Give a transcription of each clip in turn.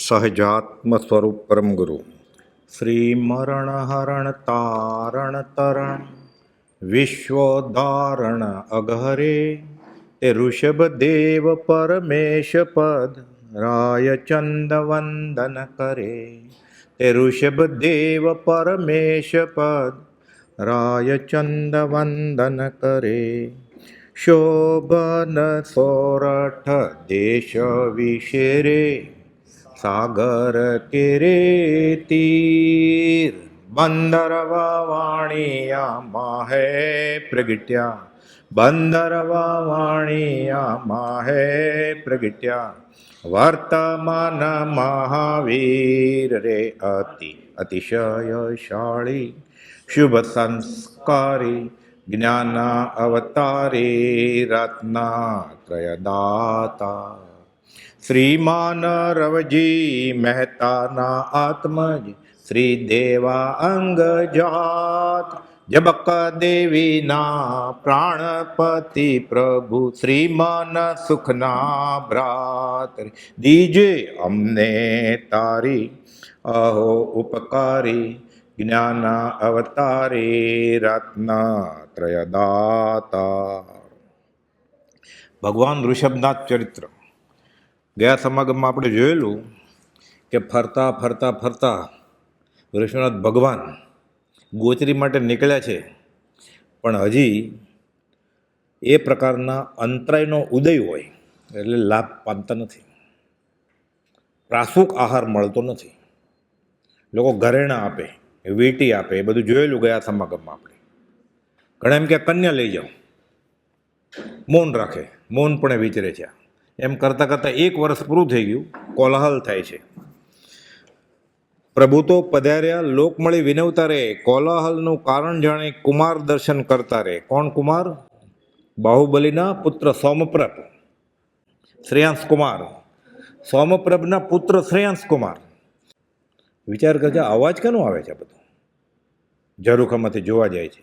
સહજાત્મ સ્વરૂપ પરમ ગુરુ શ્રી મરણ હરણ તારણ તરણ વિશ્વોદ્ધારણ અઘરે તે ઋષભ દેવ પરમેશ પદ રાય ચંદ વંદન કરે તે ઋષભ દેવ પરમેશ પદ રાય ચંદ વંદન કરે શોભન સોરઠ દેશ વિશેરે સાગર કેરે તીર બંદરવા વાણિયા માહે પ્રગટ્યા બંદરવા વાણિયા માહે પ્રગટ્યા વર્તમાન મહાવીર રે અતિશયશાળી શુભ સંસ્કારી જ્ઞાન અવતારી રત્નાત્રયદાતા શ્રીમાન રવજી મહેતાના આત્મજ શ્રી દેવા અંગજાત જબક દેવીના પ્રાણપતિ પ્રભુ શ્રીમાન સુખના ભ્રાત દીજે અમને તારી અહો ઉપકારી જ્ઞાન અવતારી રત્નાત્રયદાતા. ભગવાન ઋષભનાથ ચરિત્ર. ગયા સમાગમમાં આપણે જોયેલું કે ફરતા ફરતા ફરતા ઋષભનાથ ભગવાન ગોચરી માટે નીકળ્યા છે, પણ હજી એ પ્રકારના અંતરાયનો ઉદય હોય એટલે લાભ પામતા નથી. પ્રાસુક આહાર મળતો નથી. લોકો ઘરેણાં આપે, વીંટી આપે, એ બધું જોયેલું ગયા સમાગમમાં આપણે. ઘણા એમ કે કન્યા લઈ જાઓ, મૌન રાખે, મૌન પણ વિચરે છે. એમ કરતાં કરતાં 1 વર્ષ પૂરું થઈ ગયું, કોલાહલ થાય છે. પ્રભુ તો પધાર્યા, લોકમળી વિનવતા રે, કોલાહલનું કારણ જાણે કુમાર દર્શન કરતા રે. કોણ કુમાર? બાહુબલીના પુત્ર સોમપ્રભ, શ્રેયાંશ કુમાર. સોમપ્રભના પુત્ર શ્રેયાંશ કુમાર. વિચાર કરજો, અવાજ કેનો આવે છે? બધું ઝરૂખામાંથી જોવા જાય છે.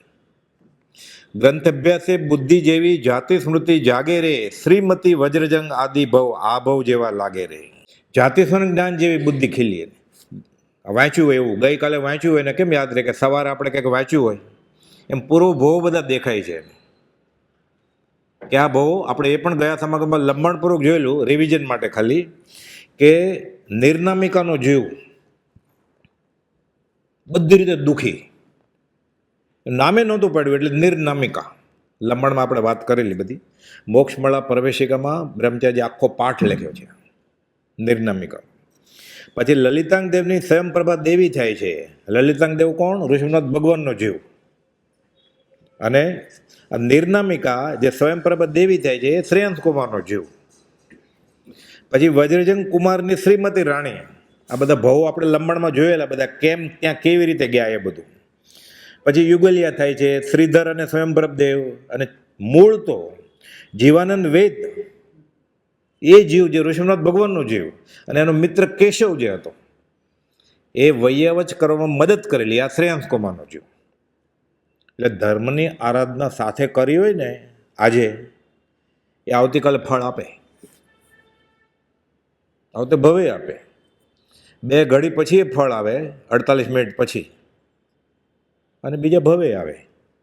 ગ્રંથ અભ્યાસે બુદ્ધિ જેવી જાતિ સ્મૃતિ જાગે રે, શ્રીમતી વજ્રજંગ આદિ ભવ આ ભવ જેવા લાગે રે. જાતિ જ્ઞાન જેવી બુદ્ધિ ખીલી. વાંચ્યું હોય એવું, ગઈકાલે વાંચ્યું હોય ને કેમ યાદ રહે કે સવારે આપણે કંઈક વાંચ્યું હોય એમ પૂર્વ ભવો બધા દેખાય છે. કે આ ભવો આપણે એ પણ ગયા સમાગમમાં લંબાણપૂર્વક જોયેલું, રિવિઝન માટે ખાલી, કે નિર્નામિકાનો જીવ બધી રીતે દુઃખી, નામે નહોતું પાડ્યું એટલે નિર્નામિકા. લંબાણમાં આપણે વાત કરેલી બધી. મોક્ષમાળા પ્રવેશિકામાં બ્રહ્મચારી આખો પાઠ લખ્યો છે નિર્નામિકા. પછી લલિતાંગ દેવની સ્વયંપ્રભા દેવી થાય છે. લલિતાંગ દેવ કોણ? ઋષભનાથ ભગવાનનો જીવ. અને આ નિર્નામિકા જે સ્વયંપ્રભા દેવી થાય છે એ શ્રેયાંશ કુમારનો જીવ. પછી વજ્રજંગ કુમારની શ્રીમતી રાણી. આ બધા ભવો આપણે લંબાણમાં જોયેલા, બધા કેમ ત્યાં કેવી રીતે ગયા એ બધું. પછી યુગલિયા થાય છે, શ્રીધર અને સ્વયંપ્રભ દેવ. અને મૂળ તો જીવાનંદ વેદ, એ જીવ જે ઋષભનાથ ભગવાનનો જીવ, અને એનો મિત્ર કેશવ જે હતો, એ વૈયાવચ કરવામાં મદદ કરેલી આ શ્રેયાંશ કુમારનો જીવ. એટલે ધર્મની આરાધના સાથે કરી હોય ને આજે, એ આવતીકાલે ફળ આપે, આવતે ભવે આપે. 2 ઘડી પછી એ ફળ આવે, 48 મિનિટ પછી, અને બીજા ભવે આવે,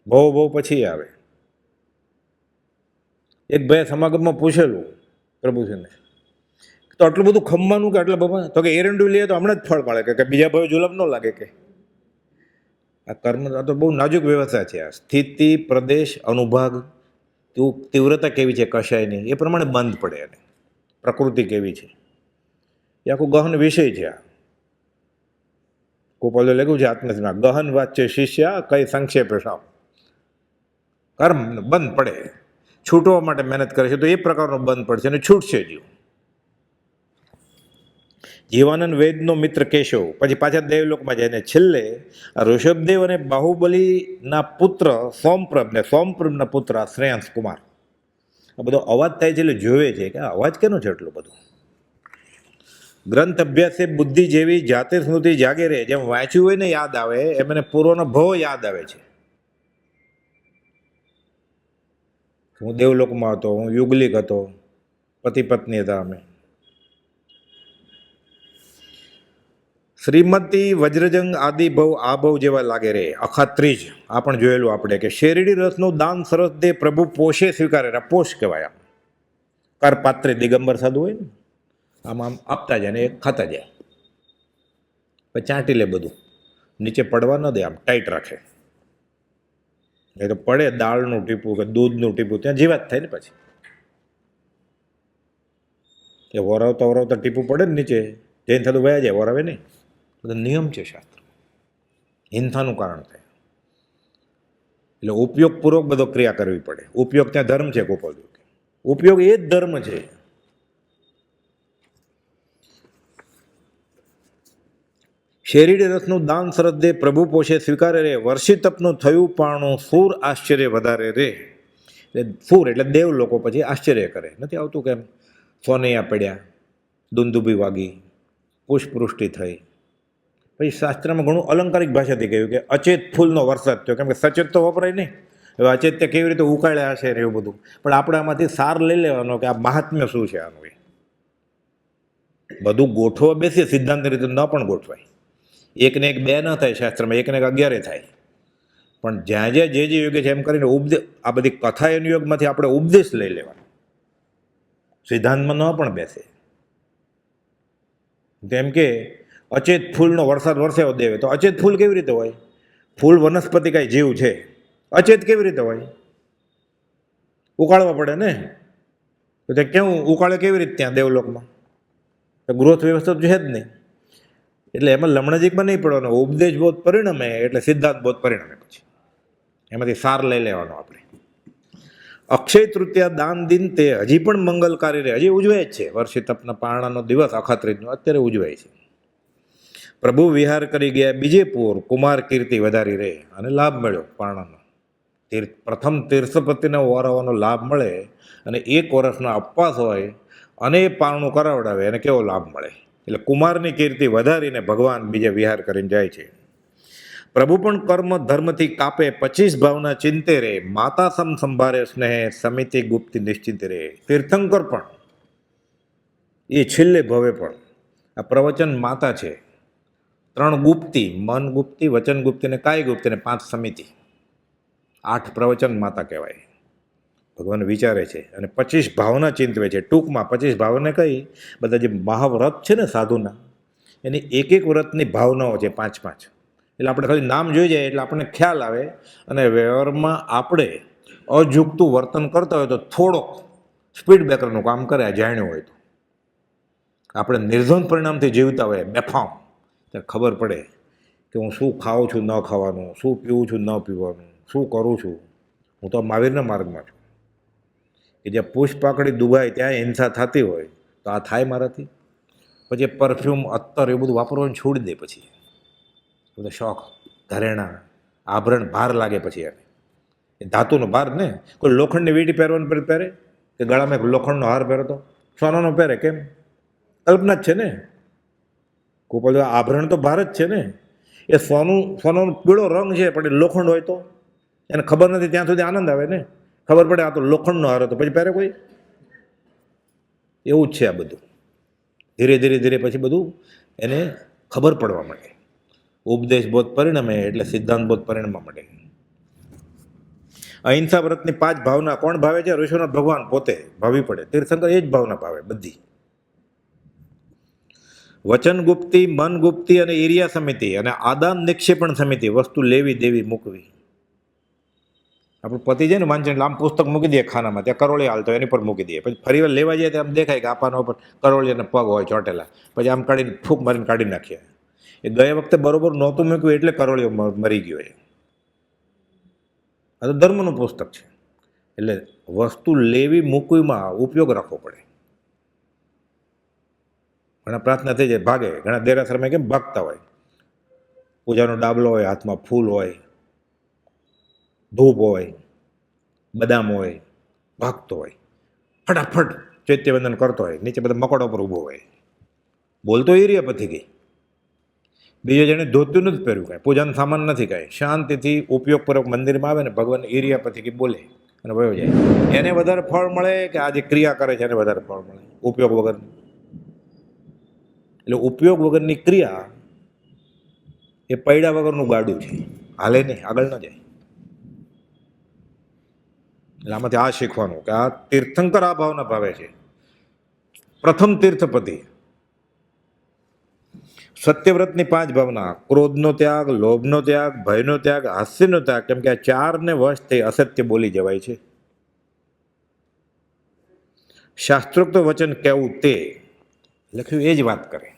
ભવ પછી આવે. એક ભાઈ સમાગમમાં પૂછેલું પ્રભુજીને, તો આટલું બધું ખમવાનું કે આટલા બાબા? તો કે એરંડું લઈએ તો હમણાં જ ફળ મળે, કે બીજા ભાવે જુલાબ ન લાગે. કે આ કર્મ આ તો બહુ નાજુક વ્યવસ્થા છે. આ સ્થિતિ, પ્રદેશ, અનુભાગ, તીવ્રતા કેવી છે કશાયની, એ પ્રમાણે બંધ પડે. અને પ્રકૃતિ કેવી છે એ આખું ગહન વિષય છે. આ ગોપાલે લખ્યું છે આત્મજ્ઞાન, ગહન વાત છે શિષ્ય, કઈ સંક્ષેપ સાવ. કર્મ બંધ પડે, છૂટવા માટે મહેનત કરે છે તો એ પ્રકારનો બંધ પડશે અને છૂટશે જીવ. જીવાનંદ વેદનો મિત્ર કેશવ, પછી પાછા દેવલોકમાં જાય. ને છેલ્લે ઋષભદેવ અને બાહુબલીના પુત્ર સોમપ્રભ ને સોમપ્રભના પુત્ર શ્રેયાંશ કુમાર. આ બધો અવાજ થાય છે એટલે જોવે છે કે આ અવાજ કેનો છે એટલો બધો. ગ્રંથ અભ્યાસે બુદ્ધિ જેવી જાતે સ્મૃતિ જાગે રહે. જેમ વાંચ્યું હોય ને યાદ આવે, એમ એને પૂર્વનો ભવ યાદ આવે છે. હું દેવલોકમાં હતો, હું યુગલિક હતો, પતિ પત્ની હતા અમે. શ્રીમતી વજ્રજંગ આદિ ભવ આ ભવ જેવા લાગે રે અખા ત્રીજ આ પણ જોયેલું આપણે કે શેરડી રસનું દાન સરસ દે પ્રભુ પોષે સ્વીકારે રે પોષ કહેવાય. આમ કરપાત્રે દિગંબર સાધુ હોય ને આમ આમ આપતા જાય ને એ ખાતા જાય પછી ચાંટી લે બધું નીચે પડવા ન દે આમ ટાઈટ રાખે એ તો પડે દાળનું ટીપું કે દૂધનું ટીપું ત્યાં જીવાત થાય ને પછી એ વરાવતા વરાવતા ટીપું પડે ને નીચે જઈને થતું વયા જાય વરાવે નહીં. બધો નિયમ છે શાસ્ત્ર હિંસાનું કારણ થાય એટલે ઉપયોગપૂર્વક બધો ક્રિયા કરવી પડે. ઉપયોગ ત્યાં ધર્મ છે ગોપાલ ઉપયોગ એ જ ધર્મ છે. શેરડી રસનું દાન સરસ દે પ્રભુ પોષે સ્વીકારે રે વર્ષી તપનું થયું પાણું સૂર આશ્ચર્ય વધારે રે. એટલે સૂર એટલે દેવ લોકો પછી આશ્ચર્ય કરે નથી આવતું કેમ સોનૈયા પડ્યા દુંદુભી વાગી પુષ્પવૃષ્ટિ થઈ. પછી શાસ્ત્રમાં ઘણું અલંકારિક ભાષાથી કહ્યું કે અચેત ફૂલનો વરસાદ થયો કેમ કે સચેત તો વપરાય નહીં. હવે અચેત તે કેવી રીતે ઉકાળ્યા હશે ને એવું બધું પણ આપણે આમાંથી સાર લઈ લેવાનો કે આ મહાત્મ્ય શું છે આનું. બધું ગોઠવા બેસીએ સિદ્ધાંત રીતે ન પણ ગોઠવાય. એકને એક બે ન થાય શાસ્ત્રમાં એકને એક 11 થાય પણ જ્યાં જ્યાં જે યોગ્ય છે એમ કરીને આ બધી કથાયન યોગમાંથી આપણે ઉપદેશ લઈ લેવાનો સિદ્ધાંતમાં ન પણ બેસે. જેમ કે અચેત ફૂલનો વરસાદ વરસ્યો દેવે તો અચેત ફૂલ કેવી રીતે હોય? ફૂલ વનસ્પતિ કાંઈ જીવ છે અચેત કેવી રીતે હોય? ઉકાળવા પડે ને તો તે કેવું ઉકાળે કેવી રીતે ત્યાં દેવલોકમાં ગ્રોથ વ્યવસ્થા તો છે જ નહીં. એટલે એમાં લમણજીકમાં નહીં પડવાનો ઉપદેશ બોધ પરિણમે એટલે સિદ્ધાંત બોધ પરિણમે પછી એમાંથી સાર લઈ લેવાનો આપણે. અક્ષય તૃતીયા દાન દિન તે હજી પણ મંગલકારી રહે હજી ઉજવાય જ છે. વર્ષી તપના પારણાનો દિવસ અખાત્રીજનો અત્યારે ઉજવાય છે. પ્રભુ વિહાર કરી ગયા બીજે પૂર કુમાર કીર્તિ વધારી રહે અને લાભ મળ્યો પારણાનો પ્રથમ તીર્થપતિને ઓરવાનો લાભ મળે અને 1 વર્ષનો અપવાસ હોય અને એ પારણું કરાવડાવે અને કેવો લાભ મળે. એટલે કુમારની કીર્તિ વધારીને ભગવાન બીજે વિહાર કરીને જાય છે. પ્રભુ પણ કર્મ ધર્મથી કાપે 25 ભાવના ચિંતે રે માતા સમ સંભારે સ્નેહ સમિતિ ગુપ્તિ નિશ્ચિત રે. તીર્થંકર પણ એ છેલ્લે ભવે પણ આ પ્રવચન માતા છે. 3 ગુપ્તિ મન ગુપ્તિ વચન ગુપ્તિ ને કાય ગુપ્તિ ને 5 સમિતિ 8 પ્રવચન માતા કહેવાય. ભગવાન વિચારે છે અને 25 ભાવના ચિંતવે છે. ટૂંકમાં 25 ભાવને કઈ બધા જે મહાવ્રત છે ને સાધુના એની એક વ્રતની ભાવનાઓ છે 5. એટલે આપણે ખાલી નામ જોઈ જાય એટલે આપણને ખ્યાલ આવે અને વ્યવહારમાં આપણે અજુકતું વર્તન કરતા હોય તો થોડોક સ્પીડ બ્રેકરનું કામ કરે જાણ્યું હોય તો. આપણે નિર્ધન પરિણામથી જીવતા હોય બેફામ ત્યારે ખબર પડે કે હું શું ખાઉં છું ન ખાવાનું, શું પીવું છું ન પીવાનું, શું કરું છું. હું તો મહાવીરના માર્ગમાં છું કે જ્યાં પુષ્પાકડી દુભાય ત્યાં હિંસા થતી હોય તો આ થાય મારાથી. પછી પરફ્યુમ અત્તર એ બધું વાપરવાનું છોડી દે. પછી બધો શોખ ઘરેણાં આભરણ ભાર લાગે પછી એને એ ધાતુનો ભાર ને કોઈ લોખંડની વીંટી પહેરવાનું પહેરે કે ગળામાં એક લોખંડનો હાર પહેરે તો સોનાનો પહેરે કેમ? કલ્પના જ છે ને. કોઈ આભરણ તો ભાર જ છે ને. એ સોનો પીળો રંગ છે પણ એ લોખંડ હોય તો એને ખબર નથી ત્યાં સુધી આનંદ આવે ને. ખબર પડે આ તો લોખંડનો હાર હતો પછી પહેરે કોઈ. એવું જ છે આ બધું. ધીરે ધીરે ધીરે પછી બધું એને ખબર પડવા માંડે. ઉપદેશ બોધ પરિણમે એટલે સિદ્ધાંત બોધ પરિણમવા માંડે. અહિંસા વ્રતની 5 ભાવના કોણ ભાવે છે? ઋષિનાથ ભગવાન પોતે ભાવી પડે. તીર્થંકર એ જ ભાવના ભાવે બધી. વચન ગુપ્તિ મન ગુપ્તિ અને એરિયા સમિતિ અને આદાન નિક્ષેપણ સમિતિ વસ્તુ લેવી દેવી મૂકવી. આપણું પતિ છે ને વાંચન આમ પુસ્તક મૂકી દે ખાનામાં ત્યાં કરોળી હાલતો એની પર મૂકી દે પછી ફરી વાર લેવા જાય તો આમ દેખાય કે આપાનો ઉપર કરોળી અને પગ હોય ચોટેલા પછી આમ કાઢીને ફૂંક મારીને કાઢી નાખીએ. એ ગયા વખતે બરોબર નહોતું મૂક્યું એટલે કરોળીઓ મરી ગયો. આ તો ધર્મનું પુસ્તક છે એટલે વસ્તુ લેવી મૂકવીમાં ઉપયોગ રાખવો પડે. ઘણા પ્રાર્થના થઈ જાય ભાગે. ઘણા દેરાસરમાં કેમ ભાગતા હોય. પૂજાનો ડાબલો હોય, હાથમાં ફૂલ હોય, ધૂપ હોય, બદામ હોય, ભાગતો હોય ફટાફટ ચૈત્યવંદન કરતો હોય. નીચે બધા મકોડા પર ઊભો હોય. બોલતો એરિયા પછી ગઈ. બીજો જેને ધોતું નથી પહેર્યું કાંઈ પૂજાનું સામાન નથી કાંઈ શાંતિથી ઉપયોગપૂર્વક મંદિરમાં આવે ને ભગવાન એરિયા પછી બોલે અને વયો જાય. એને વધારે ફળ મળે કે આ જે ક્રિયા કરે છે એને વધારે ફળ મળે ઉપયોગ વગરની? એટલે ઉપયોગ વગરની ક્રિયા એ પૈડા વગરનું ગાડું છે, હાલે નહીં, આગળ ન જાય. એટલે આમાંથી આ શીખવાનું કે આ તીર્થંકર આ ભાવના ભાવે છે. પ્રથમ તીર્થપતિ સત્યવ્રતની 5 ભાવના: ક્રોધનો ત્યાગ, લોભનો ત્યાગ, ભયનો ત્યાગ, હાસ્યનો ત્યાગ. કેમ કે આ 4ને વશ થઈ અસત્ય બોલી જવાય છે. શાસ્ત્રોક્ત વચન કહેવું તે લખ્યું એ જ વાત કરે.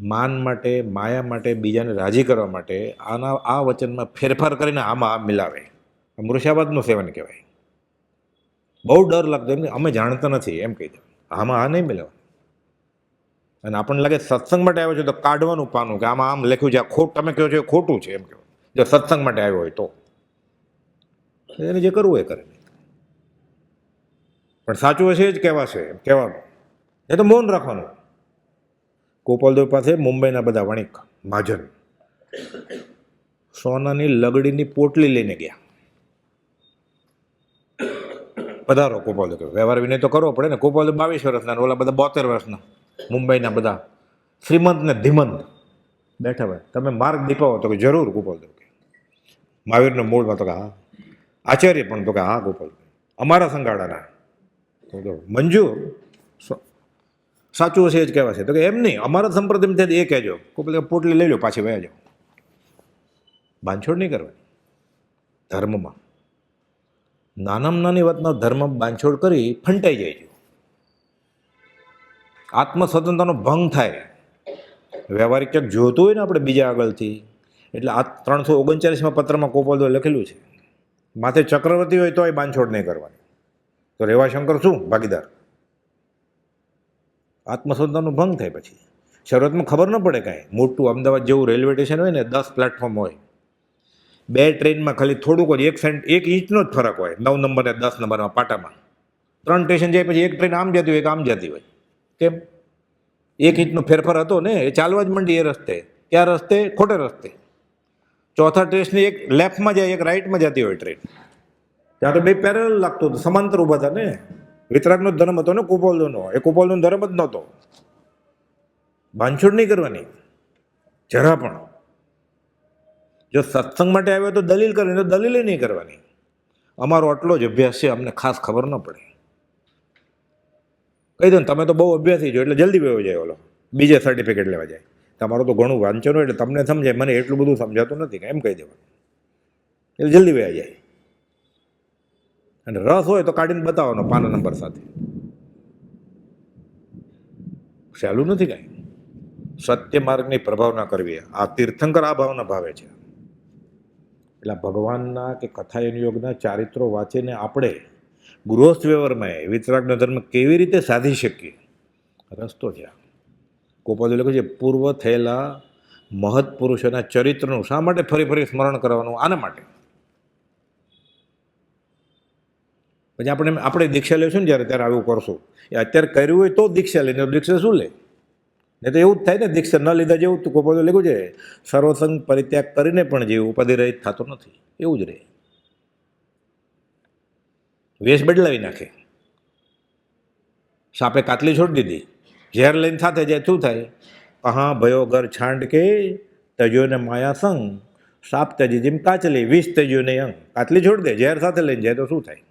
માન માટે, માયા માટે, બીજાને રાજી કરવા માટે આ વચનમાં ફેરફાર કરીને આમાં આ મિલાવે. મૃષાવાદનું સેવન કહેવાય. બહુ ડર લાગતો એમ, અમે જાણતા નથી એમ કહી દે, આમાં આ નહીં મિલાવે. અને આપણને લાગે સત્સંગ માટે આવ્યો છે તો કાઢવાનું પાનું કે આમાં આમ લખ્યું છે, આ તમે કહો છો એ ખોટું છે એમ કહો. જો સત્સંગ માટે આવ્યો હોય તો એને જે કરવું એ કરે, પણ સાચું હશે એ જ કહેવાશે એમ કહેવાનું, એ તો મૌન રાખવાનું. ગોપાલદેવ પાસે મુંબઈના બધા વણિક મહાજન સોનાની લગડીની પોટલી લઈને ગયા. પધારો ગોપાલદેવ, વ્યવહાર વિનય તો કરવો પડે ને. ગોપાલદેવ 22 વર્ષના, ઓલા બધા 72 વર્ષના મુંબઈના બધા શ્રીમંત ને ધીમંત બેઠા હોય. તમે માર્ગ દીપાવો તો કે જરૂર ગોપાલદેવ કે. મહાવીરનો મૂળમાં તો કે હા. આચાર્ય પણ તો કે હા ગોપાલદેવ, અમારા સંગાડાના. તો મંજૂર, સાચું હશે એ જ કહેવાશે. તો કે એમ નહીં, અમારા સંપ્રદાય થાય એ કહેજો. ગોપાલદેવ પોટલી લઈ લો, પાછી વયા જાઓ. બાંધછોડ નહીં કરવાની ધર્મમાં. નાનામાં નાની વાતનો ધર્મ બાંધછોડ કરી ફંટાઈ જાય છે. આત્મ સ્વતંત્રતાનો ભંગ થાય. વ્યવહારિક ક્યાંક જોતું હોય ને આપણે બીજા આગળથી. એટલે આ 339માં પત્રમાં ગોપાલદેવે લખેલું છે, માથે ચક્રવર્તી હોય તો એ બાંધછોડ નહીં કરવાની. તો રેવાશંકર શું ભાગીદાર? આત્મ સ્વતંત્રતાનો ભંગ થાય. પછી શરૂઆતમાં ખબર ન પડે કાંઈ. મોટું અમદાવાદ જેવું રેલવે સ્ટેશન હોય ને, 10 પ્લેટફોર્મ હોય, 2 ટ્રેનમાં ખાલી થોડુંક જ 1 ઇંચનો જ ફરક હોય, 9 નંબર ને 10 નંબરમાં પાટામાં. 3 સ્ટેશન જાય પછી એક ટ્રેન આમ જતી હોય, એક આમ જતી હોય. કેમ? 1 ઇંચનો ફેરફાર હતો ને, એ ચાલવા જ માંડી એ રસ્તે. ક્યાં રસ્તે? ખોટે રસ્તે. ચોથા સ્ટેશનની એક લેફ્ટમાં જાય, એક રાઈટમાં જતી હોય ટ્રેન. ત્યાં તો 2 પેરેલલ લાગતું હતું, સમાંતર ઊભા હતા ને. વિતરાગનો ધર્મ હતો ને ગોપાલદેવનો, એ ગોપાલદેવનો ધર્મ જ નહોતો. બાંધછોડ નહીં કરવાની જરા પણ. જો સત્સંગ માટે આવ્યો તો દલીલ કરવાની, તો દલીલે નહીં કરવાની. અમારો આટલો જ અભ્યાસ છે, અમને ખાસ ખબર ન પડે. કહી દો ને, તમે તો બહુ અભ્યાસી છો એટલે જલ્દી વયો જાય, ઓલો બીજે સર્ટિફિકેટ લેવા જાય. તમારું તો ઘણું વાંચન હોય એટલે તમને સમજાય, મને એટલું બધું સમજાતું નથી, એમ કહી દેવાનું. એટલે જલ્દી વયા જાય. અને રસ હોય તો કાઢીને બતાવવાનો 5 નંબર સાથે. સહેલું નથી કાંઈ. સત્ય માર્ગની પ્રભાવના કરવી, આ તીર્થંકર આ ભાવના ભાવે છે. એટલે ભગવાનના કે કથા યોગના ચારિત્રો વાંચીને આપણે ગૃહસ્થ વ્યવહારમાં વિતરાગનો ધર્મ કેવી રીતે સાધી શકીએ, રસ્તો છે. ગોપાલદેવ લખ્યું છે, પૂર્વ થયેલા મહત પુરુષોના ચરિત્રનું શા માટે ફરી ફરી સ્મરણ કરવાનું? આના માટે. પછી આપણે દીક્ષા લેશું ને જ્યારે, ત્યારે આવું કરશું. એ અત્યારે કર્યું હોય તો દીક્ષા લઈને, દીક્ષા શું લે? નહીં તો એવું જ થાય ને, દીક્ષા ન લીધા જેવું. તો ગોપાલદેવ લખ્યું છે, સર્વસંગ પરિત્યાગ કરીને પણ જે ઉપાધિ રહિત થતો નથી, એવું જ રહે. વેશ બદલાવી નાખે. સાપે કાતલી છોડી દીધી, ઝેર લઈને સાથે જાય, શું થાય? કહા ભયો ઘર છાંડ કે તજ્યો ને માયા સંગ, સાપ તજી જેમ કાચલી, વિષ તજ્યો ને અંગ. કાતલી છોડી દે, ઝેર સાથે લઈને જાય તો શું થાય?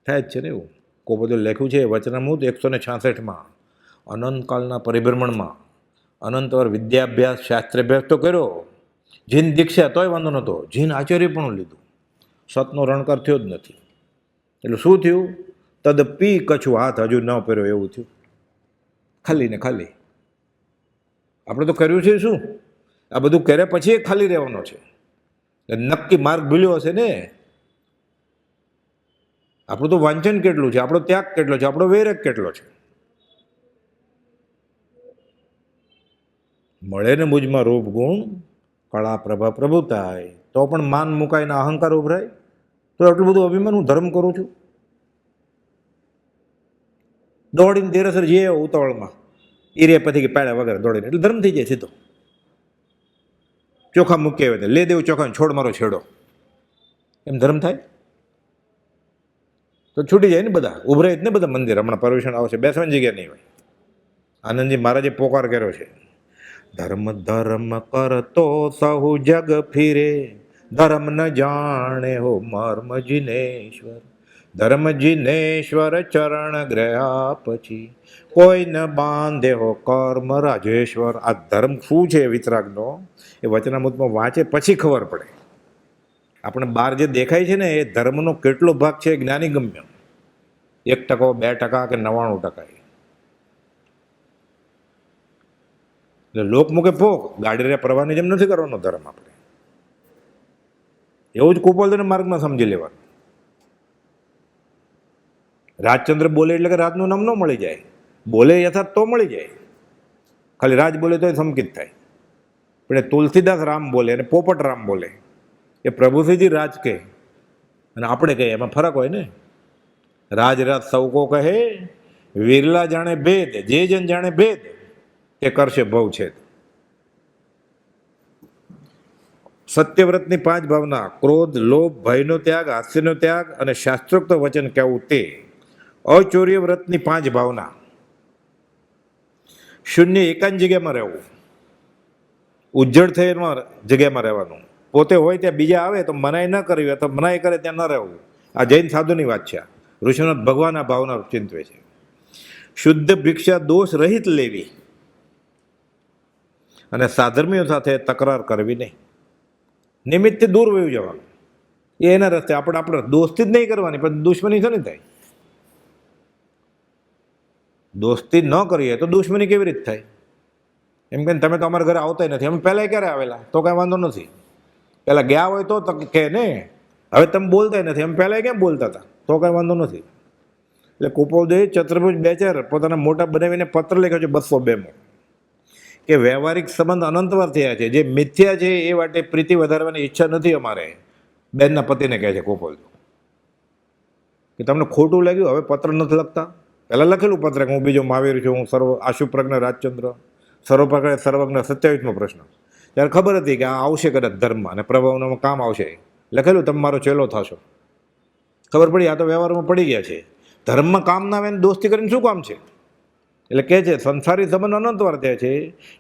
થાય જ છે ને એવું. કોઈ બધું લખ્યું છે વચનામૃત 166માં. અનંતકાળના પરિભ્રમણમાં અનંતવાર વિદ્યાભ્યાસ, શાસ્ત્રાભ્યાસ તો કર્યો, જીન દીક્ષા તોય વાંધો નહોતો, જીન આચાર્ય પણ લીધું, સતનો રણકાર થયો જ નથી. એટલે શું થયું? તદ પી કછું હાથ હજુ ન પહેર્યો એવું થયું. ખાલી ને ખાલી. આપણે તો કર્યું છે શું? આ બધું કર્યા પછી એ ખાલી રહેવાનો છે. નક્કી માર્ગ ભૂલ્યો હશે ને. આપણું તો વાંચન કેટલું છે, આપણો ત્યાગ કેટલો છે, આપણો વૈરાગ કેટલો છે. મળે ને મુજમાં રૂપ ગુણ, કળા પ્રભા પ્રભુતાય, તો પણ માન મુકાય ને અહંકાર ઉભરાય. તો એટલું બધું અભિમાન હું ધર્મ કરું છું. દોડીને દેરસર જઈએ ઉતાવળમાં, ઈરે પછી કે પાડ્યા વગર દોડીને, એટલે ધર્મ થઈ જાય સીધો. ચોખા મૂકી આવે લે દેવું ચોખા, છોડ મારો છેડો, એમ ધર્મ થાય તો છૂટી જાય ને. બધા ઉભરાય જ ને બધા મંદિર. હમણાં પરવેશન આવશે, બેસવાની જગ્યા નહીં હોય. આનંદજી મહારાજે પોકાર કર્યો છે, ધર્મ ધર્મ કરતો સહુ જગ ફિરે, ધર્મ ન જાણે હો મર્મ જીનેશ્વર. ધર્મ જીનેશ્વર ચરણ ગ્રહ્યા પછી, કોઈ ન બાંધે હો કર્મ રાજેશ્વર. આ ધર્મ શું છે વિતરાગનો, એ વચનામૃતમાં વાંચે પછી ખબર પડે. આપણે બહાર જે દેખાય છે ને એ ધર્મનો કેટલો ભાગ છે જ્ઞાની ગમ્ય, 1%, 2% કે 99%. એટલે લોકમુખે પોક ગાડી રે પ્રવાહની જેમ નથી કરવાનો ધર્મ આપણે. એવું જ કુપોલના માર્ગમાં સમજી લેવાનું. રાજચંદ્ર બોલે એટલે કે રાજનું નામ ન મળી જાય, બોલે યથાર્થ તો મળી જાય. ખાલી રાજ બોલે તો સંકિત થાય. પણ એ તુલસીદાસ રામ બોલે અને પોપટ રામ બોલે, એ પ્રભુશ્રીજી રાજ કહે અને આપણે કહીએ, એમાં ફરક હોય ને. રાજ રાજ સૌ કો કહે, વિરલા જાણે ભેદ, જે જન જાણે ભેદ તે કરશે ભવ છેદ. સત્યવ્રતની 5 ભાવના, ક્રોધ, લોભ, ભયનો ત્યાગ, હાસ્યનો ત્યાગ અને શાસ્ત્રોક્ત વચન કહેવું તે. અચૌર્ય વ્રતની 5 ભાવના, શૂન્ય એકાંત જગ્યામાં રહેવું, ઉજ્જડ થયેમાં જગ્યામાં રહેવાનું, પોતે હોય ત્યાં બીજા આવે તો મનાઈ ન કરવી અથવા મનાઈ કરે ત્યાં ન રહેવું. આ જૈન સાધુની વાત છે. ઋષિનાથ ભગવાન આ ભાવના ચિંતવે છે. શુદ્ધ ભિક્ષા દોષ રહિત લેવી અને સાધર્મીઓ સાથે તકરાર કરવી નહીં. નિમિત્તથી દૂર વયું જવાનું, એ એના રસ્તે. આપણે દોસ્તી જ નહીં કરવાની, પણ દુશ્મની છે ને થાય. દોસ્તી ન કરીએ તો દુશ્મની કેવી રીતે થાય? એમ કે તમે તો અમારા ઘરે આવતા નથી, અમે પહેલાં ક્યારે આવેલા, તો કાંઈ વાંધો નથી. પહેલાં ગયા હોય તો કે ને, હવે તમે બોલતા નથી, અમે પહેલાં કેમ બોલતા હતા, તો કાંઈ વાંધો નથી. એટલે કુપોલદેવે ચતુર્ભુજ બેચર પોતાના મોટા બનાવીને પત્ર લખ્યો છે 202માં, કે વ્યવહારિક સંબંધ અનંતવાર થયા છે, જે મિથ્યા છે એ માટે પ્રીતિ વધારવાની ઈચ્છા નથી અમારે. બેનના પતિને કહે છે કુપોલ કે તમને ખોટું લાગ્યું, હવે પત્ર નથી લખતા. પહેલાં લખેલું પત્ર કે હું બીજો મહાવીર છું, હું આશુપ્રજ્ઞ રાજચંદ્ર, સર્વપ્રકારે સર્વજ્ઞ. 27મો પ્રશ્ન. ત્યારે ખબર હતી કે આ આવશે કદાચ ધર્મ અને પ્રભાવનામાં કામ આવશે, લખેલું તમે મારો ચેલો થશો. ખબર પડી આ તો વ્યવહારમાં પડી ગયા છે, ધર્મમાં કામ ના આવે ને દોસ્તી કરીને શું કામ છે. એટલે કહે છે સંસારી સંબંધ અનંતવાર થયા છે,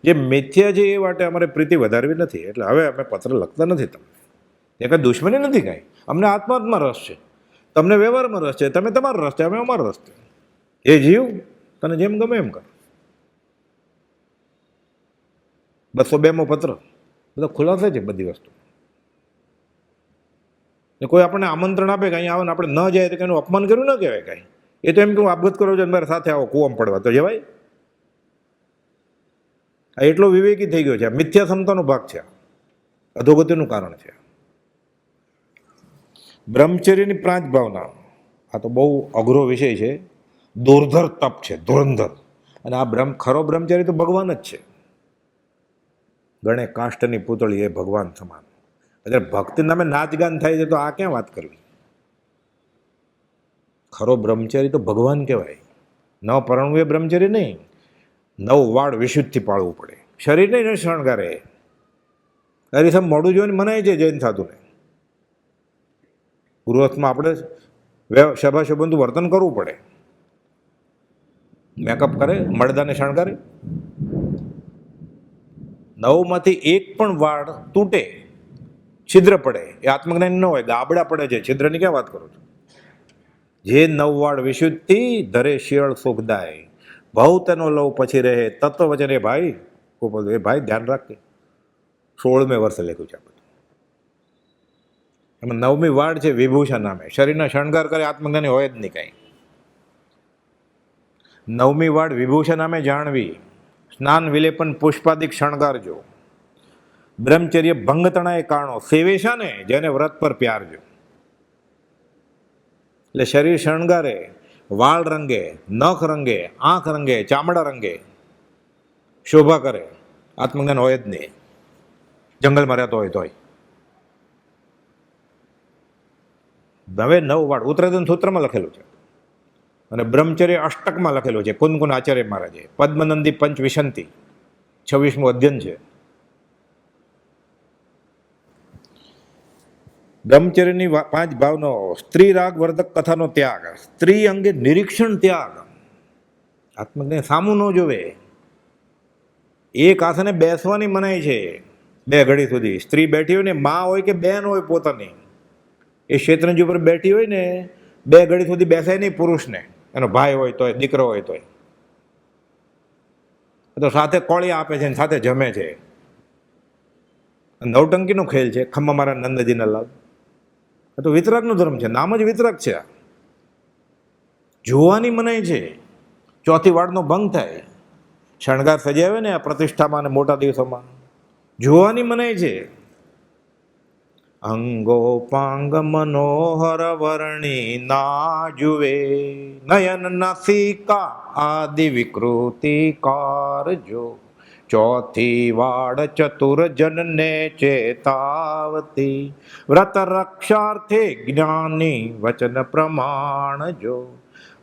જે મિથ્યા છે એ માટે અમારે પ્રીતિ વધારવી નથી, એટલે હવે અમે પત્ર લખતા નથી તમને. એ કાંઈ દુશ્મની નથી કાંઈ, અમને આત્મામાં રસ છે, તમને વ્યવહારમાં રસ છે, તમે તમારો રસ છે, અમે અમારો રસ છે. એ જીવ તને જેમ ગમે એમ કર. 202મો પત્ર બધો ખુલાસો છે બધી વસ્તુ. કોઈ આપણને આમંત્રણ આપે કે અહીંયા આવો ને આપણે ન જાય તો કે એનું અપમાન કર્યું ન કહેવાય કાંઈ. એ તો એમ કે હું આપઘાત કરો છો મારે સાથે આવો કૂવામાં પડવા, તો જવાય? આ એટલો વિવેકી થઈ ગયો છે, આ મિથ્યા ક્ષમતાનો ભાગ છે, અધોગતિનું કારણ છે. બ્રહ્મચર્યની 5 ભાવના, આ તો બહુ અઘરો વિષય છે, દુર્ધર તપ છે, ધુરંધર. અને આ ખરો બ્રહ્મચર્ય તો ભગવાન જ છે. ગણે કાષ્ટની પૂતળી એ ભગવાન સમાન. એટલે ભક્તિ નામે નાચગાન થાય છે, તો આ ક્યાં વાત કરવી? ખરો બ્રહ્મચર્ય તો ભગવાન કહેવાય. ન પરણવું એ બ્રહ્મચર્ય નહીં, 9 વાળ વિશુદ્ધથી પાળવું પડે, શરીરને ન શણગારે. અરીસમ મોડું જોઈને મનાય છે જૈન સાધુને. ગૃહસ્થમાં આપણે સભાસંબંધુ વર્તન કરવું પડે. મેકઅપ કરે, મળદાને શણગારે. 9માંથી 1 પણ વાળ તૂટે, છિદ્ર પડે, એ આત્મજ્ઞાન ન હોય, ગાબડા પડે છે, છિદ્રની ક્યાં વાત કરું છું? જે 9 વાળ વિશુદ્ધિ ધરે શિયળ સુખદાય, ભાવ તેનો લવ પછી રહે તત્વ વચન. એ ભાઈ એ ભાઈ ધ્યાન રાખે. 16મે વર્ષે લખ્યું છે આ બધું. એમાં 9મી વાળ છે વિભૂષા નામે, શરીરના શણગાર કરે, આત્મજ્ઞાની હોય જ નહીં કાંઈ. 9મી વાળ વિભૂષા નામે જાણવી, સ્નાન વિલેપન પુષ્પાદિક શણગારજો. બ્રહ્મચર્ય ભંગ તણાય કારણો, સેવેશા ને જેને વ્રત પર પ્યારજો. એટલે શરીર શણગારે, વાળ રંગે, નખ રંગે, આંખ રંગે, ચામડા રંગે, શોભા કરે, આત્મજ્ઞાન હોય જ નહીં. જંગલમાં રહેતો હોય તોય. હવે 9 વાળ ઉત્તરાધન સૂત્રમાં લખેલું છે, અને બ્રહ્મચર્ય અષ્ટકમાં લખેલું છે, કુનકુન આચાર્ય મહારાજે. પદ્મનંદી પંચ વિશંતિ 26મું અધ્યયન છે. બ્રહ્મચર્યની 5 ભાવનાઓ, સ્ત્રી રાગ વર્ધક કથાનો ત્યાગ, સ્ત્રી અંગે નિરીક્ષણ ત્યાગ, આત્મજ્ઞાન સામું ન જોવે. એક આસને બેસવાની મનાઈ છે 2 ઘડી સુધી. સ્ત્રી બેઠી હોય ને, મા હોય કે બેન હોય પોતાની, એ શેતરંજી ઉપર બેઠી હોય ને 2 ઘડી સુધી બેસાય નહીં પુરુષને, એનો ભાઈ હોય તોય, દીકરો હોય તોય. તો સાથે કોળી આપે છે ને સાથે જમે છે. નવટંકીનો ખેલ છે. ખમ્મા મારા નંદજીના લાલ. તો વિતરાગનો ધર્મ છે, નામ જ વિતરાગ છે. જોવાની મનાઈ છે. ચોથી વાડનો ભંગ થાય. શણગાર સજાવે ને આ પ્રતિષ્ઠામાં અને મોટા દિવસોમાં, જોવાની મનાઈ છે. અંગોપાંગ મનોહર વર્ણી ના જુએ, નયન નાસિકા આદિ વિકૃતિ કારજો, ચોથી વાડ ચતુર જનને ચેતાવતી, વ્રત રક્ષાર્થે જ્ઞાની વચન પ્રમાણ જો,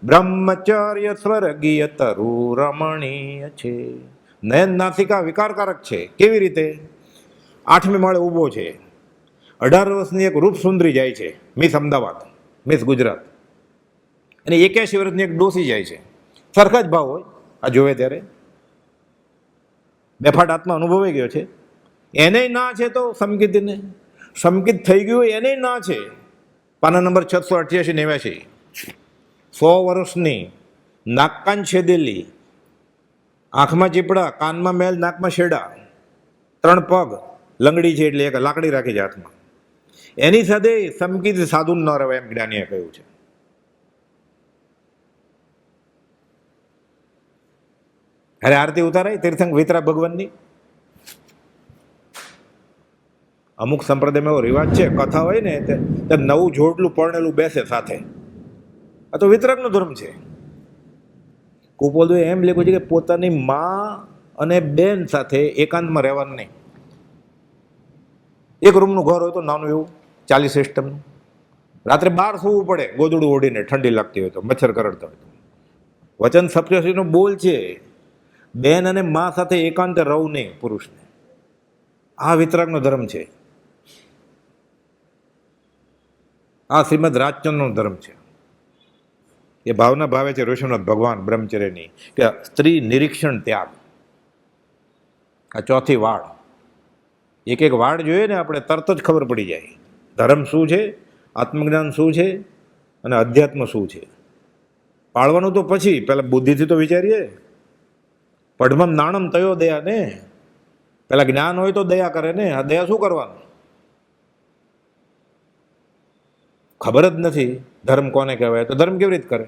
બ્રહ્મચર્ય સ્વર્ગીય તરુ રમણીય છે. નયન નાસિકા વિકારકારક છે. કેવી રીતે? 8મી માળે ઊભો છે, 18 વર્ષની એક રૂપ સુંદરી જાય છે, મિસ અમદાવાદ, મિસ ગુજરાત, અને 81 વર્ષની એક ડોસી જાય છે. સરખા જ ભાવ હોય આ જોવે ત્યારે. બેફાટ આત્મા અનુભવાઈ ગયો છે. એને ના છે તો સમકિતને, સમકિત થઈ ગયું એને ના છે. પાના નંબર 688-89. 100 વર્ષની, નાકકાન છેદેલી, આંખમાં ચીપડા, કાનમાં મેલ, નાકમાં શેડા, 3 પગ, લંગડી છે એટલે એક લાકડી રાખી છે હાથમાં. એની સાથે સમકિત સાધુ ન રહેવાય એમ જ્ઞાનીએ કહ્યું છે. અરે આરતી ઉતારાય તીર્થંક વિતરાગ ભગવાનની. અમુક સંપ્રદાયમાં એવો રિવાજ છે, કથા હોય ને તે નવું જોડલું પરણેલું બેસે સાથે. આ તો વિતરાગનો ધર્મ છે. કુપોલદોએ એમ લખ્યું છે કે પોતાની મા અને બેન સાથે એકાંતમાં રહેવાનું નહીં. એક રૂમનું ઘર હોય તો નાનું એવું 40 સિસ્ટમનું, રાત્રે બહાર સૂવું પડે ગોદડું ઓઢીને, ઠંડી લાગતી હોય તો, મચ્છર કરડતા હોય તો. વચન સપ્તર્ષિનો બોલ છે, બેન અને મા સાથે એકાંતે રહું નહીં પુરુષને. આ વિતરાગનો ધર્મ છે. આ શ્રીમદ રાજચંદ્રનો ધર્મ છે. એ ભાવના ભાવે છે ઋષિનાથ ભગવાન બ્રહ્મચર્યની, કે સ્ત્રી નિરીક્ષણ ત્યાગ. આ ચોથી વાડ. એક એક વાડ જોઈએ ને આપણે તરત જ ખબર પડી જાય ધર્મ શું છે, આત્મજ્ઞાન શું છે અને અધ્યાત્મ શું છે. પાળવાનું તો પછી, પહેલાં બુદ્ધિથી તો વિચારીએ. પઢમમ નાણમ તયો દયા ને, પહેલાં જ્ઞાન હોય તો દયા કરે ને. આ દયા શું કરવાનું? ખબર જ નથી ધર્મ કોને કહેવાય, તો ધર્મ કેવી રીતે કરે?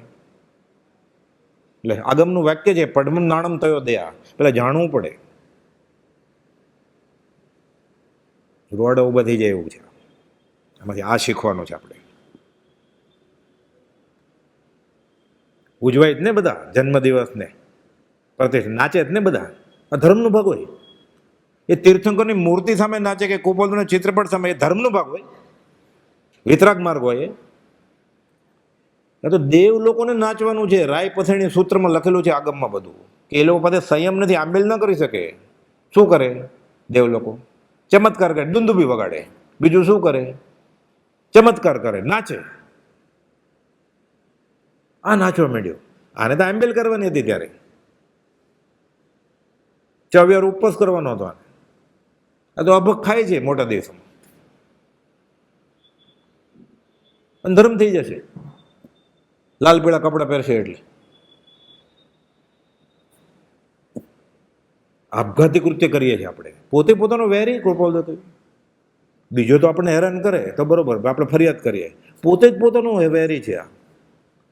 એટલે આગમનું વાક્ય છે, પઢમમ નાણમ તયો દયા. પહેલાં જાણવું પડે. રોડ ઊભા થઈ જાય એવું છે. એમાંથી આ શીખવાનું છે આપણે. ઉજવાય જ ને બધા જન્મદિવસને, પ્રતિષ્ઠા નાચે જ ને બધા. આ ધર્મનો ભાગ હોય. એ તીર્થંકરની મૂર્તિ સામે નાચે કે કુપોલના ચિત્રપટ સામે, એ ધર્મનો ભાગ હોય. વિતરાગ માર્ગ હોય. એ તો દેવ લોકોને નાચવાનું છે. રાય પથેણી સૂત્રમાં લખેલું છે આગમમાં બધું, કે એ લોકો પાસે સંયમ નથી, આંબેલ ન કરી શકે. શું કરે દેવ લોકો? ચમત્કાર કરે, દુંદુભી વગાડે. બીજું શું કરે? ચમત્કાર કરે, નાચે. આ નાચવા માંડ્યો. આને તો આંબેલ કરવાની હતી ત્યારે, ચવ્યાર ઉપવાસ કરવાનો હતો આને. આ તો અભક ખાય છે મોટા દિવસોમાં. અને ધર્મ થઈ જશે. લાલ પીળા કપડાં પહેરશે એટલે. આપઘાતી કૃત્ય કરીએ છીએ આપણે. પોતે પોતાનો વેરી કૃપાલ થતો. બીજો તો આપણને હેરાન કરે તો બરોબર, આપણે ફરિયાદ કરીએ. પોતે જ પોતાનો વેરી છે.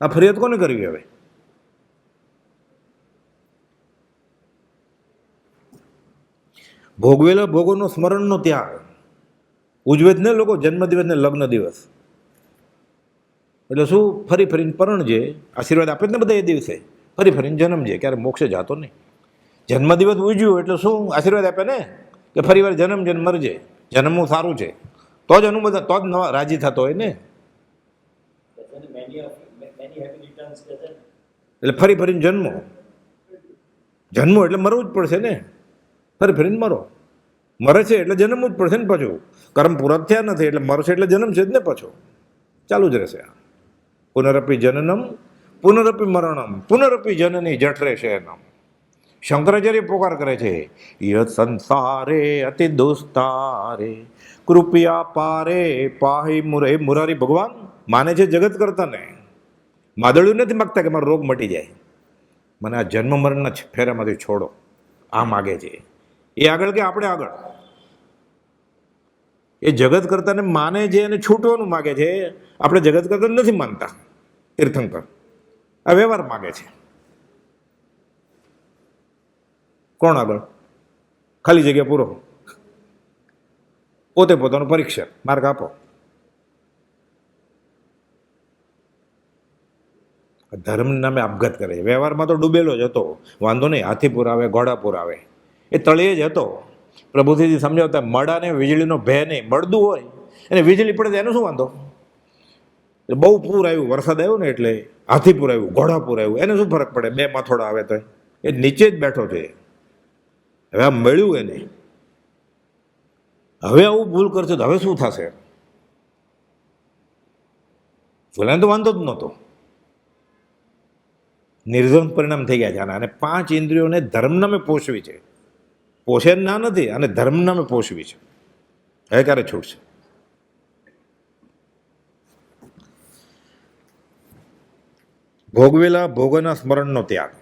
આ ફરિયાદ કોને કરવી હવે? ભોગવેલા ભોગોનો સ્મરણનો ત્યાગ. ઉજવે જ ને લોકો જન્મદિવસ ને લગ્ન દિવસ. એટલે શું? ફરી ફરીને પરણજે, આશીર્વાદ આપે જ ને બધા એ દિવસે. ફરી ફરીને જન્મજે, ક્યારે મોક્ષે જાતો નહીં. જન્મદિવસ ઉજવ્યું એટલે શું આશીર્વાદ આપે ને, કે ફરી વાર જન્મજે ને મરજે. જન્મવું સારું છે તો જ અનુબંધ, તો જ નવા રાજી થતો હોય ને. એટલે ફરી ફરીને જન્મો. જન્મો એટલે મરવું જ પડશે ને. ફરી ફરીને મરો. મરે છે એટલે જન્મવું જ પડશે ને પાછું. કર્મ પૂરા થયા નથી એટલે મરશે એટલે જન્મ છે જ ને પાછો. ચાલુ જ રહેશે. પુનરપી જનનમ પુનરપી મરણમ પુનરપી જનની જઠરે શયનમ. શંકરાચાર્ય પોકાર કરે છે, યત સંસારે અતિ દોસ્તારે કૃપયા પારે પાહી મુરે. મુરારી ભગવાન માને છે જગત કરતા ને, માદળિયું નથી માગતા કે મારો રોગ મટી જાય, મને આ જન્મ મરણના ફેરામાંથી છોડો, આ માગે છે. એ આગળ કે આપણે આગળ? એ જગત કરતાને માને છે અને છૂટવાનું માગે છે. આપણે જગત કરતા નથી માનતા. તીર્થંકર આ વ્યવહાર માગે છે. કોણ આગળ? ખાલી જગ્યા પૂરો, પોતે પોતાનું પરીક્ષા, માર્ક આપો. ધર્મ નામે આપઘાત કરે છે. વ્યવહારમાં તો ડૂબેલો જ હતો, વાંધો નહીં, હાથીપુર આવે, ઘોડાપુર આવે, એ તળિયે જ હતો. પ્રભુજીથી સમજાવતા મળાને વીજળીનો ભય નહીં, મળદું હોય અને વીજળી પડે એનો શું વાંધો? બહુ પૂર આવ્યું, વરસાદ આવ્યો ને એટલે હાથીપુર આવ્યું, ઘોડાપુર આવ્યું, એને શું ફરક પડે? બે માથોડા આવે તો એ નીચે જ બેઠો છે. હવે આ મળ્યું એને, હવે આવું ભૂલ કરશે તો હવે શું થશે? ભૂલાને તો વાંધો જ નહોતો. નિર્ધન પરિણામ થઈ ગયા છે આના. અને 5 ઇન્દ્રિયોને ધર્મ નામે પોષવી છે. પોષે ના નથી, અને ધર્મ નામે પોષવી છે. હવે ક્યારે છૂટશે? ભોગવેલા ભોગોના સ્મરણનો ત્યાગ.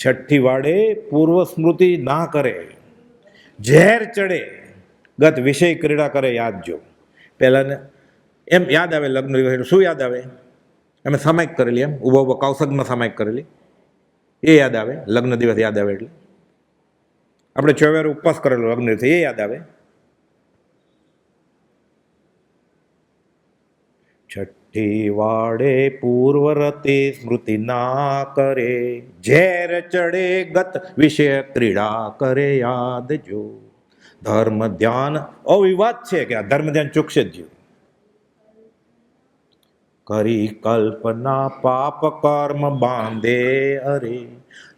છઠ્ઠી વાડે પૂર્વ સ્મૃતિ ના કરે, ઝેર ચડે ગત વિષય ક્રીડા કરે. યાદ જો પહેલાને એમ યાદ આવે, લગ્ન દિવસ શું યાદ આવે? અમે સામાયિક કરેલી, એમ ઉભા ઉભા કૌશકમાં સામાયિક કરેલી, એ યાદ આવે. લગ્ન દિવસ યાદ આવે એટલે આપણે 4 વાર ઉપવાસ કરેલો લગ્ન દિવસ, એ યાદ આવે. છઠ્ઠી વાડે પૂર્વરતે સ્મૃતિ ના કરે, ઝેર ચડે ગત વિષય ક્રીડા કરે. યાદ જો ધર્મ ધ્યાન અવિવાદ છે કે આ ધર્મ ધ્યાન ચૂકશે જ. કરી કલ્પના પાપ કર્મ બાંધે અરે,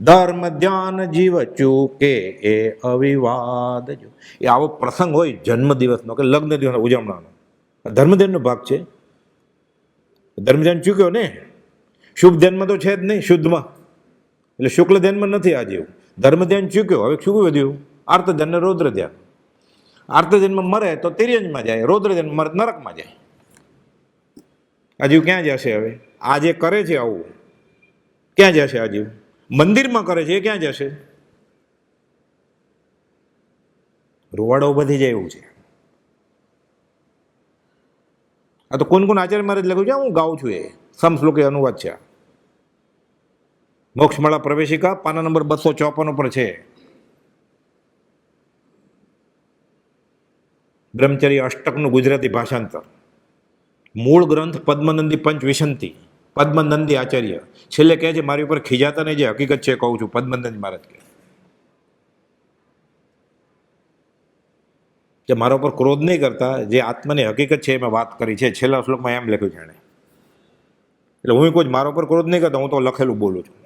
ધર્મ ધ્યાન જીવ ચૂકે એ અવિવાદ જો. એ આવો પ્રસંગ હોય જન્મ દિવસનો કે લગ્ન દિવસનો ઉજવણાનો, ધર્મ ધ્યાનનો ભાગ છે. ધર્મ ધ્યાન ચૂક્યો ને, શુભ ધ્યાનમાં તો છે જ નહીં, શુદ્ધમાં, એટલે શુક્લ ધ્યાનમાં નથી આ જેવું. ધર્મ ધ્યાન ચૂક્યો, હવે શું વધ્યું? આર્ત ધ્યાન ને રૌદ્ર ધ્યાન. આર્ત ધ્યાનમાં મરે તો તિર્યંજમાં જાય, રૌદ્ર ધ્યાનમાં મરે નરકમાં જાય. આ જીવ ક્યાં જશે? હવે આ જે કરે છે આવું ક્યાં જશે? આ જીવ મંદિરમાં કરે છે, એ ક્યાં જશે? રૂવાડો બધી જાય એવું છે. આ તો કોણ આચાર્ય મારે લખ્યું છે, હું ગાઉં છું, એ સમશ્લોકી અનુવાદ છે. મોક્ષમાળા પ્રવેશિકા પાના નંબર 254 ઉપર છે. બ્રહ્મચર્ય અષ્ટકનું ગુજરાતી ભાષાંતર. મૂળ ગ્રંથ પદ્મનંદી પંચવિશંતિ, પદ્મનંદી આચાર્ય. છેલ્લે કહે છે મારી ઉપર ખીજાતા નહીં, જે હકીકત છે કહું છું. પદ્મનંદી મહારાજ કહે કે મારા ઉપર ક્રોધ નહીં કરતા, જે આત્માની હકીકત છે એમાં વાત કરી છે. છેલ્લા શ્લોકમાં એમ લખ્યું છે એણે. એટલે હું કોઈ મારા ઉપર ક્રોધ નહીં કરતા, હું તો લખેલું બોલું છું.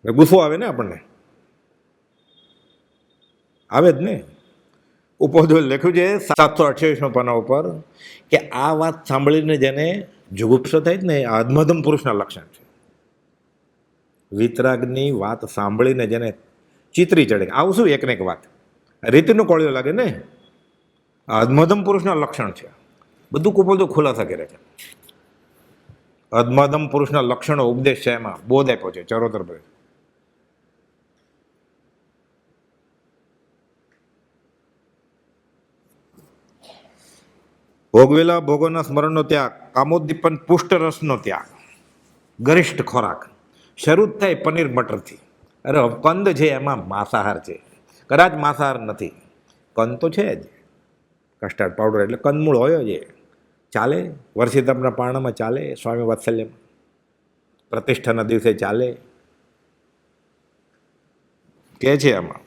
ગુસ્સો આવે ને આપણને, આવે જ ને. ઉપોદ્ધવ લખ્યું છે 728 પાના ઉપર કે આ વાત સાંભળીને જેને જુગુપ્સો થાય જ ને, આ અધમધમ પુરુષના લક્ષણ છે. વિતરાગની વાત સાંભળીને જેને ચિતરી ચડે, આવું શું એક ને એક વાત રીતિનો કોળિયો લાગે ને, આ અધમધમ પુરુષના લક્ષણ છે. બધું કુપોદ્ધવ ખુલાસા કરે છે. અધમધમ પુરુષના લક્ષણો ઉપદેશ છે, એમાં બોધ આપ્યો છે ચરોતર ભાઈ. ભોગવેલા ભોગોના સ્મરણનો ત્યાગ, કામોદ્દીપન પુષ્ટ રસનો ત્યાગ, ગરિષ્ઠ ખોરાક. શરૂ જ થાય પનીર મટરથી. અરે કંદ છે એમાં માંસાહાર છે, કદાચ માંસાહાર નથી, કંદ તો છે જ. કસ્ટર્ડ પાવડર એટલે કંદમૂળ હોય જ, ચાલે. વર્ષિતમના પારણામાં ચાલે, સ્વામી વાત્સલ્યમાં પ્રતિષ્ઠાના દિવસે ચાલે, કે છે એમાં.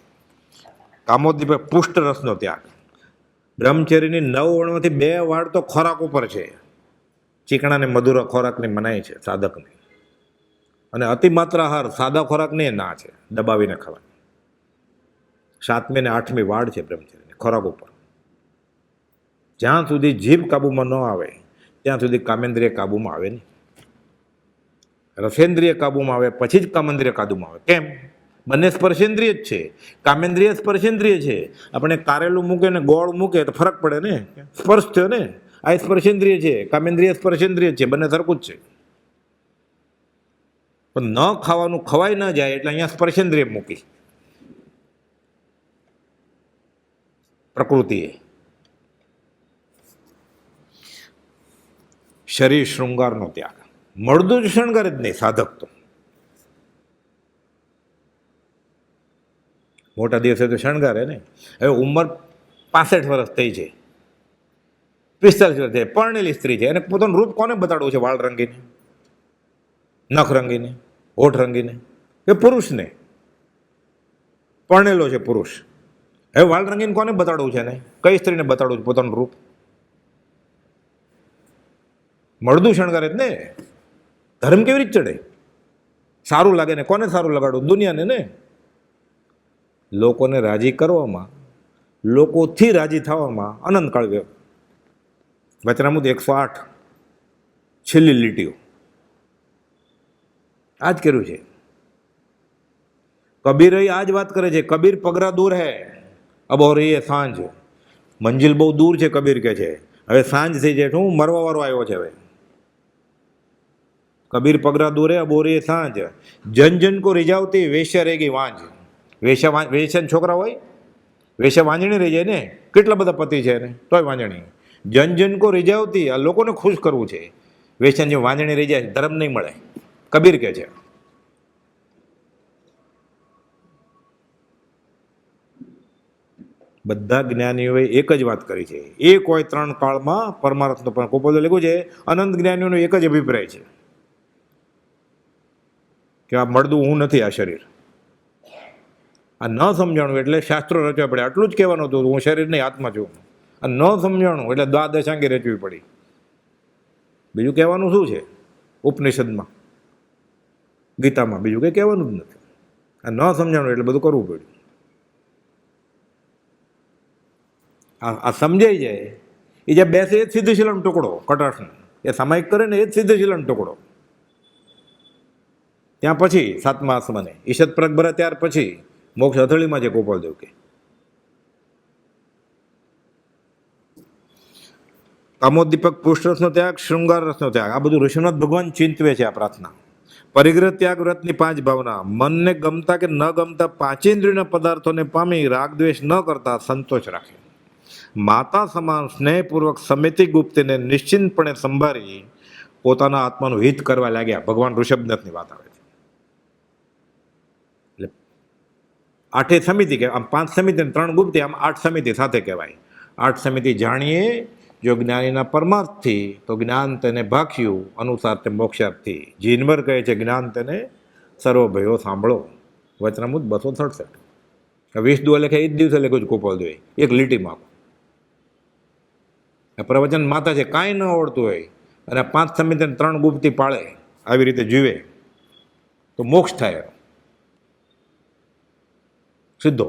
કામોદ્દીપ પુષ્ટ રસનો ત્યાગ. બ્રહ્મચર્યની 9 વર્ણમાંથી 2 વાળ તો ખોરાક ઉપર છે. ચીકણા ને મધુર ખોરાકની મનાઈ છે સાધકની, અને અતિમાત્ર આહાર સાદા ખોરાકની ના છે, દબાવીને ખાવાની. 7મી અને 8મી વાડ છે બ્રહ્મચર્યની ખોરાક ઉપર. જ્યાં સુધી જીભ કાબૂમાં ન આવે ત્યાં સુધી કામેન્દ્રિય કાબૂમાં આવે નહીં. રસેન્દ્રિય કાબુમાં આવે પછી જ કામેન્દ્રિય કાબુમાં આવે. કેમ? બંને સ્પર્શેન્દ્રિય જ છે. કામેન્દ્રિય સ્પર્શેન્દ્રિય છે. આપણે કારેલું મૂકે ને ગોળ મૂકે તો ફરક પડે ને, સ્પર્શ થયો ને. આ સ્પર્શેન્દ્રિય છે, કામેન્દ્રિય સ્પર્શેન્દ્રિય છે, બંને સરખું જ છે. પણ ન ખાવાનું ખવાય ન જાય એટલે અહીંયા સ્પર્શેન્દ્રિય મૂકી પ્રકૃતિએ. શરીર શૃંગારનો ત્યાગ. મળદું જ શણગાર જ નહીં સાધક તો. મોટા દિવસે તો શણગારે ને. હવે ઉંમર 65 વર્ષ થઈ છે, 45 વર્ષ થઈ, પરણેલી સ્ત્રી છે, એને પોતાનું રૂપ કોને બતાડવું છે? વાળ રંગીને, નખ રંગીને, હોઠ રંગીને? એ પુરુષને, પરણેલો છે પુરુષ. હવે વાળ રંગીને કોને બતાડવું છે ને? કઈ સ્ત્રીને બતાડવું છે પોતાનું રૂપ? મળદું શણગારે જ ને. ધર્મ કેવી રીતે ચડે? સારું લાગે ને કોને સારું લગાડવું? દુનિયાને ને. લોકોને રાજી કરવામાં, લોકોથી રાજી થવામાં અનંતકાળ ગયો. વચનામૃત 108 છેલ્લી લીટીઓ આ જ કર્યું છે. કબીર આ જ વાત કરે છે. કબીર પગરા દૂર હે અબ હો રહી હે સાંજ. મંજિલ બહુ દૂર છે કબીર કે છે, હવે સાંજ થઈ જાય. હું મરવા વાળો આવ્યો છે હવે. કબીર પગરા દૂર હે અબ હો રહી હે સાંજ. જન જન કો રીઝાવતી વેશ્યા રેગી વાંજ. વેશ્યા છોકરા હોય, વેશ્યા વાંજણી રહી જાય ને. કેટલા બધા પતિ છે એને તોય વાંજણી. જન જન કો રીઝાવતી, આ લોકોને ખુશ કરવું છે. વેશ્યા જે વાંજણી રહી જાય ધર્મ નહીં મળે, કબીર કે છે. બધા જ્ઞાનીઓએ એક જ વાત કરી છે. એક હોય 3 કાળમાં પરમાર્થનો પણ કોપોદે લખ્યું છે. અનંત જ્ઞાનીઓનો એક જ અભિપ્રાય છે કે આ મળદું હું નથી, આ શરીર. આ ન સમજાણું એટલે શાસ્ત્રો રચવા પડે. આટલું જ કહેવાનું હતું, હું શરીર નહીં આત્મા છું. આ ન સમજાણું એટલે દ્વાદશાંગી રચવી પડી. બીજું કહેવાનું શું છે? ઉપનિષદમાં, ગીતામાં બીજું કંઈ કહેવાનું જ નથી. આ ન સમજાણું એટલે બધું કરવું પડ્યું. આ સમજાઈ જાય એ જ્યાં બેસે એ જ સિદ્ધશીલનો ટુકડો, કટાક્ષનો એ સામાયિક કરે ને એ જ સિદ્ધશીલનો ટુકડો. ત્યાં પછી 7મા આસમાને ઈશત પ્રગભરા, ત્યાર પછી મોક્ષ હથેળીમાં છે ગોપાલદેવ કે. કામોદ્દીપક પુષ્ઠરસનો ત્યાગ, શૃંગાર રસનો ત્યાગ, આ બધું ઋષિનાથ ભગવાન ચિંતવે છે. આ પ્રાર્થના પરિગ્રહ ત્યાગ વ્રતની 5 ભાવના. મનને ગમતા કે ન ગમતા પાંચેન્દ્રિયના પદાર્થોને પામી રાગદ્વેષ ન કરતા સંતોષ રાખે. માતા સમાન સ્નેહપૂર્વક સમિતિ ગુપ્તને નિશ્ચિંતપણે સંભાળી પોતાના આત્માનું હિત કરવા લાગ્યા. ભગવાન ઋષભનાથની વાત આવે છે. એટલે 8 સમિતિ કે આમ 5 સમિતિ 3 ગુપ્તી, આમ 8 સમિતિ સાથે કહેવાય. 8 સમિતિ જાણીએ જો જ્ઞાનીના પરમાર્થથી તો જ્ઞાન તેને ભાખ્યું અનુસાર તે મોક્ષાર્થી. જીનવર કહે છે જ્ઞાન તેને સર્વ ભયો સાંભળો. વચનામૃત 267. 20 દુઆ લખે એ જ દિવસે લખ્યું છે ગોપાલદેવે, એક લીટીમાં. પ્રવચન માતા છે, કાંઈ ન આવડતું હોય અને 5 સમિતિ 3 ગુપ્તી પાળે, આવી રીતે જીવે તો મોક્ષ થાય સીધો.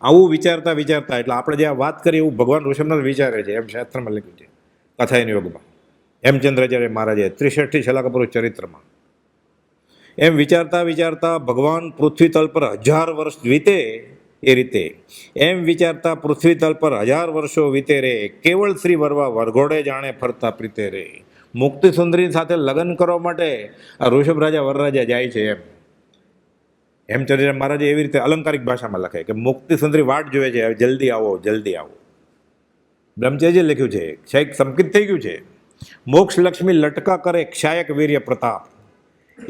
આવું વિચારતા વિચારતા, એટલે આપણે જે આ વાત કરીએ એવું ભગવાન ઋષભનાથ વિચારે છે, એમ શાસ્ત્રમાં લખ્યું છે કથાયન યોગમાં. હેમચંદ્રાચાર્ય મહારાજે 63 શલાકાપુરુષ ચરિત્રમાં. એમ વિચારતા વિચારતા ભગવાન પૃથ્વી તલ પર 1000 વર્ષ વીતે એ રીતે, એમ વિચારતા પૃથ્વી તલ પર 1000 વર્ષો વીતે રે. કેવળ શ્રી વરવા વરઘોડે જાણે ફરતા પ્રીતે રે. મુક્તિ સુંદરી સાથે લગ્ન કરવા માટે આ ઋષભ રાજા વરરાજા જાય છે. એમ હેમચંદ્ર મહારાજે એવી રીતે અલંકારિક ભાષામાં લખે કે મુક્તિ સુંદરી વાટ જોવે છે, જલ્દી આવો જલ્દી આવો. બ્રહ્મચર્ય લખ્યું છે, ક્ષયક સંકિત થઈ ગયું છે. મોક્ષ લક્ષ્મી લટકા કરે ક્ષાયક વીર્ય પ્રતાપ.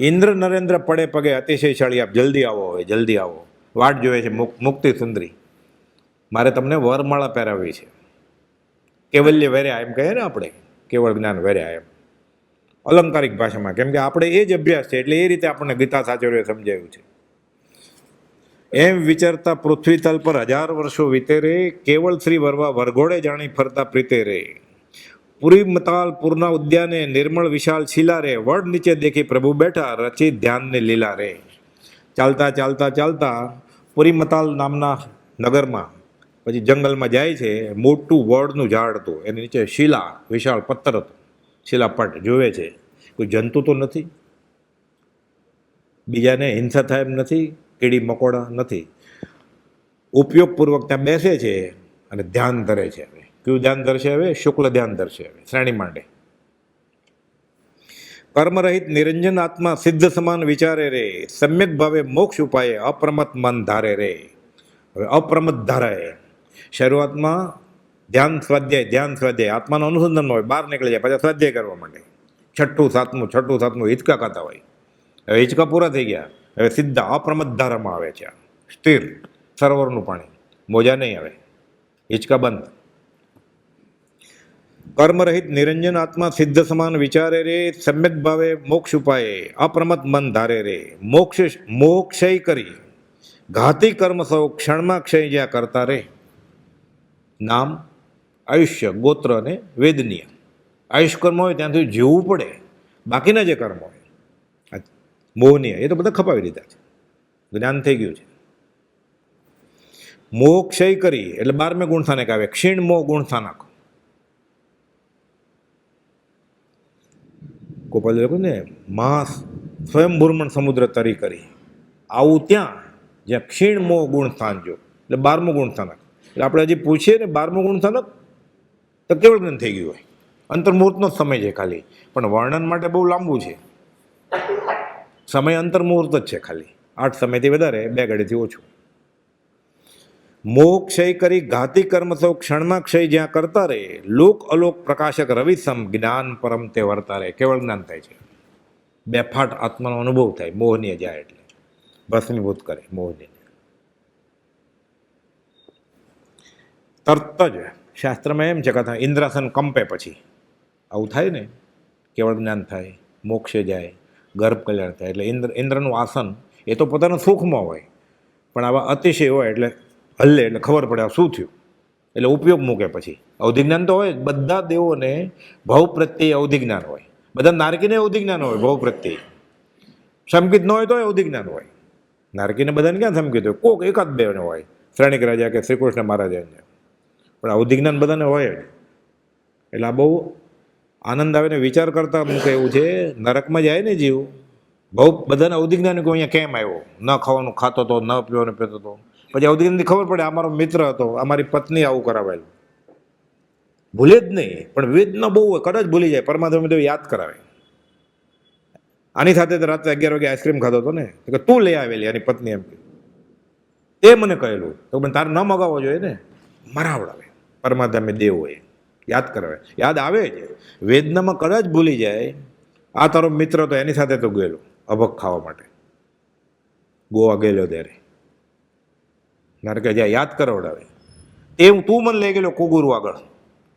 ઇન્દ્ર નરેન્દ્ર પડે પગે અતિશયશાળી આપ, જલ્દી આવો હવે જલ્દી આવો. વાટ જોવે છે મુક્તિ સુંદરી, મારે તમને વરમાળા પહેરાવી છે. કેવલ્ય વેર્યા એમ કહીએ ને આપણે, કેવળ જ્ઞાન વેર્યા એમ અલંકારિક ભાષામાં. કેમ કે આપણે એ જ અભ્યાસ છે એટલે એ રીતે આપણને ગીતા સાચોરીએ સમજાવ્યું છે. એમ વિચારતા પૃથ્વી તલ પર 1000 વર્ષો વીતે રે. કેવળ શ્રી વરવા વરઘોડે જાણી ફરતા પ્રીતે રે. પુરી મતાલ પૂરના ઉદ્યાને નિર્મળ વિશાળ શિલા રે. વડ નીચે દેખી પ્રભુ બેઠા રચી ધ્યાનની લીલા રે. ચાલતા ચાલતા ચાલતા પુરી મતાલ નામના નગરમાં પછી જંગલમાં જાય છે, મોટું વડનું ઝાડ હતું, એની નીચે શિલા વિશાળ પથ્થર હતો, શિલાપટ જોવે છે, કોઈ જંતુ તો નથી, બીજાને હિંસા થાય એમ નથી, કીડી મકોડા નથી. ઉપયોગપૂર્વક ત્યાં બેસે છે અને ધ્યાન ધરે છે. હવે કયું ધ્યાન ધરશે? હવે શુક્લ ધ્યાન ધરશે. હવે શ્રેણી માંડે. કર્મરહિત નિરંજન આત્મા સિદ્ધ સમાન વિચારે રે, સમ્યક ભાવે મોક્ષ ઉપાયે અપ્રમત મન ધારે રે. હવે અપ્રમત ધારાય. શરૂઆતમાં ધ્યાન સ્વાધ્યાય આત્માનો અનુસંધાન હોય, બહાર નીકળી જાય, પાછા સ્વાધ્યાય કરવા માંડે. છઠ્ઠું સાતમું હિંચકા ખાતા હોય. હવે હિંચકા પૂરા થઈ ગયા, હવે સીધા અપ્રમત ધારામાં આવે છે. સ્થિર સરોવરનું પાણી, મોજા નહીં આવે, હિંચકા બંધ. કર્મરહિત નિરંજન આત્મા સિદ્ધ સમાન વિચારે રે, સમ્યક ભાવે મોક્ષ ઉપાયે અપ્રમત મન ધારે રે. મોક્ષય કરી ઘાતી કર્મ સૌ ક્ષણમાં ક્ષય જ્યાં કરતા રે. નામ, આયુષ્ય, ગોત્ર અને વેદનીય. આયુષ કર્મ હોય ત્યાં સુધી જીવવું પડે, બાકીના જે કર્મ હોય મોહનીય એ તો બધા ખપાવી દીધા છે, જ્ઞાન થઈ ગયું છે. મોક્ષય કરી એટલે 12મે ગુણસ્થાનક આવે, ક્ષીણ મોહ ગુણસ્થાનક. ગોપાલ લખ્યું ને, મહા સ્વયંભૂર્મણ સમુદ્ર તરી કરી, આવું ત્યાં જ્યાં ક્ષીણ મોહ ગુણસ્થાન જો, એટલે 12મું ગુણસ્થાનક. એટલે આપણે હજી પૂછીએ ને 12મું ગુણસ્થાનક તો કેવળ જ્ઞાન થઈ ગયું હોય. અંતર્મુહૂર્તનો જ સમય છે ખાલી, પણ વર્ણન માટે બહુ લાંબુ છે સમય. અંતર્મુહૂર્ત જ છે ખાલી, 8 સમયથી વધારે, 2 ઘડીથી ઓછું. મોહ ક્ષય કરી ઘાતી કર્મ સૌ ક્ષણમાં ક્ષય જ્યાં કરતા રહે, લોક અલોક પ્રકાશક રવિ સમ જ્ઞાન પરમ તે વર્તા રહે. કેવળ જ્ઞાન થાય છે, બેફાટ આત્માનો અનુભવ થાય. મોહનીય જાય એટલે ભસ્મીભૂત કરે મોહનીય. તરત જ શાસ્ત્રમાં એમ છે કે ઇન્દ્રાસન કંપે પછી આવું થાય ને, કેવળ જ્ઞાન થાય, મોક્ષે જાય, ગર્ભ કલ્યાણ થાય. એટલે ઇન્દ્રનું આસન એ તો પોતાના સુખમાં હોય, પણ આવા અતિશય હોય એટલે હલ્લે, એટલે ખબર પડે શું થયું, એટલે ઉપયોગ મૂકે. પછી અવધિજ્ઞાન તો હોય, બધા દેવોને ભાવ પ્રત્યે અવધિજ્ઞાન હોય, બધા નારકીને અવધિજ્ઞાન હોય, ભાવ પ્રત્યે. સમકિત ન હોય તો અવધિજ્ઞાન હોય. નારકીને બધાને ક્યાં સમકિત હોય? કોક એકાદ બે હોય, શ્રેણિક રાજા કે શ્રી કૃષ્ણ મહારાજ, પણ અવધિજ્ઞાન બધાને હોય. એટલે આ બહુ આનંદ આવે ને વિચાર કરતા મૂકે એવું છે. નરકમાં જાય ને જીવ, બહુ બધાને અવધિજ્ઞાન કે અહીંયા કેમ આવ્યો, ન ખાવાનું ખાતો હતો, ન પીવાનું પીતો હતો. પછી અવધિજ્ઞાનથી ખબર પડે આ મારો મિત્ર હતો, અમારી પત્ની આવું કરાવેલું. ભૂલે જ નહીં, પણ વેદના બહુ હોય, કદાચ ભૂલી જાય. પરમાત્મા તો યાદ કરાવે. આની સાથે તો રાત્રે 11 વાગે આઈસ્ક્રીમ ખાતો હતો ને, કે તું લઈ આવેલી, આની પત્ની એમ કે એ મને કહેલું. તો પણ તારે ન મગાવવો જોઈએ ને, મરાવડાવે. પરમાત્મા દેવ હોય, યાદ કરાવે. યાદ આવે જ. વેદનામાં કદાચ ભૂલી જાય, આ તારો મિત્ર તો એની સાથે તો ગયેલો અભક ખાવા માટે, ગોવા ગયેલો ત્યારે. મારે કે જ્યાં યાદ કરાવડાવે એ તું મને લઈ ગયેલો કુગુરુ આગળ,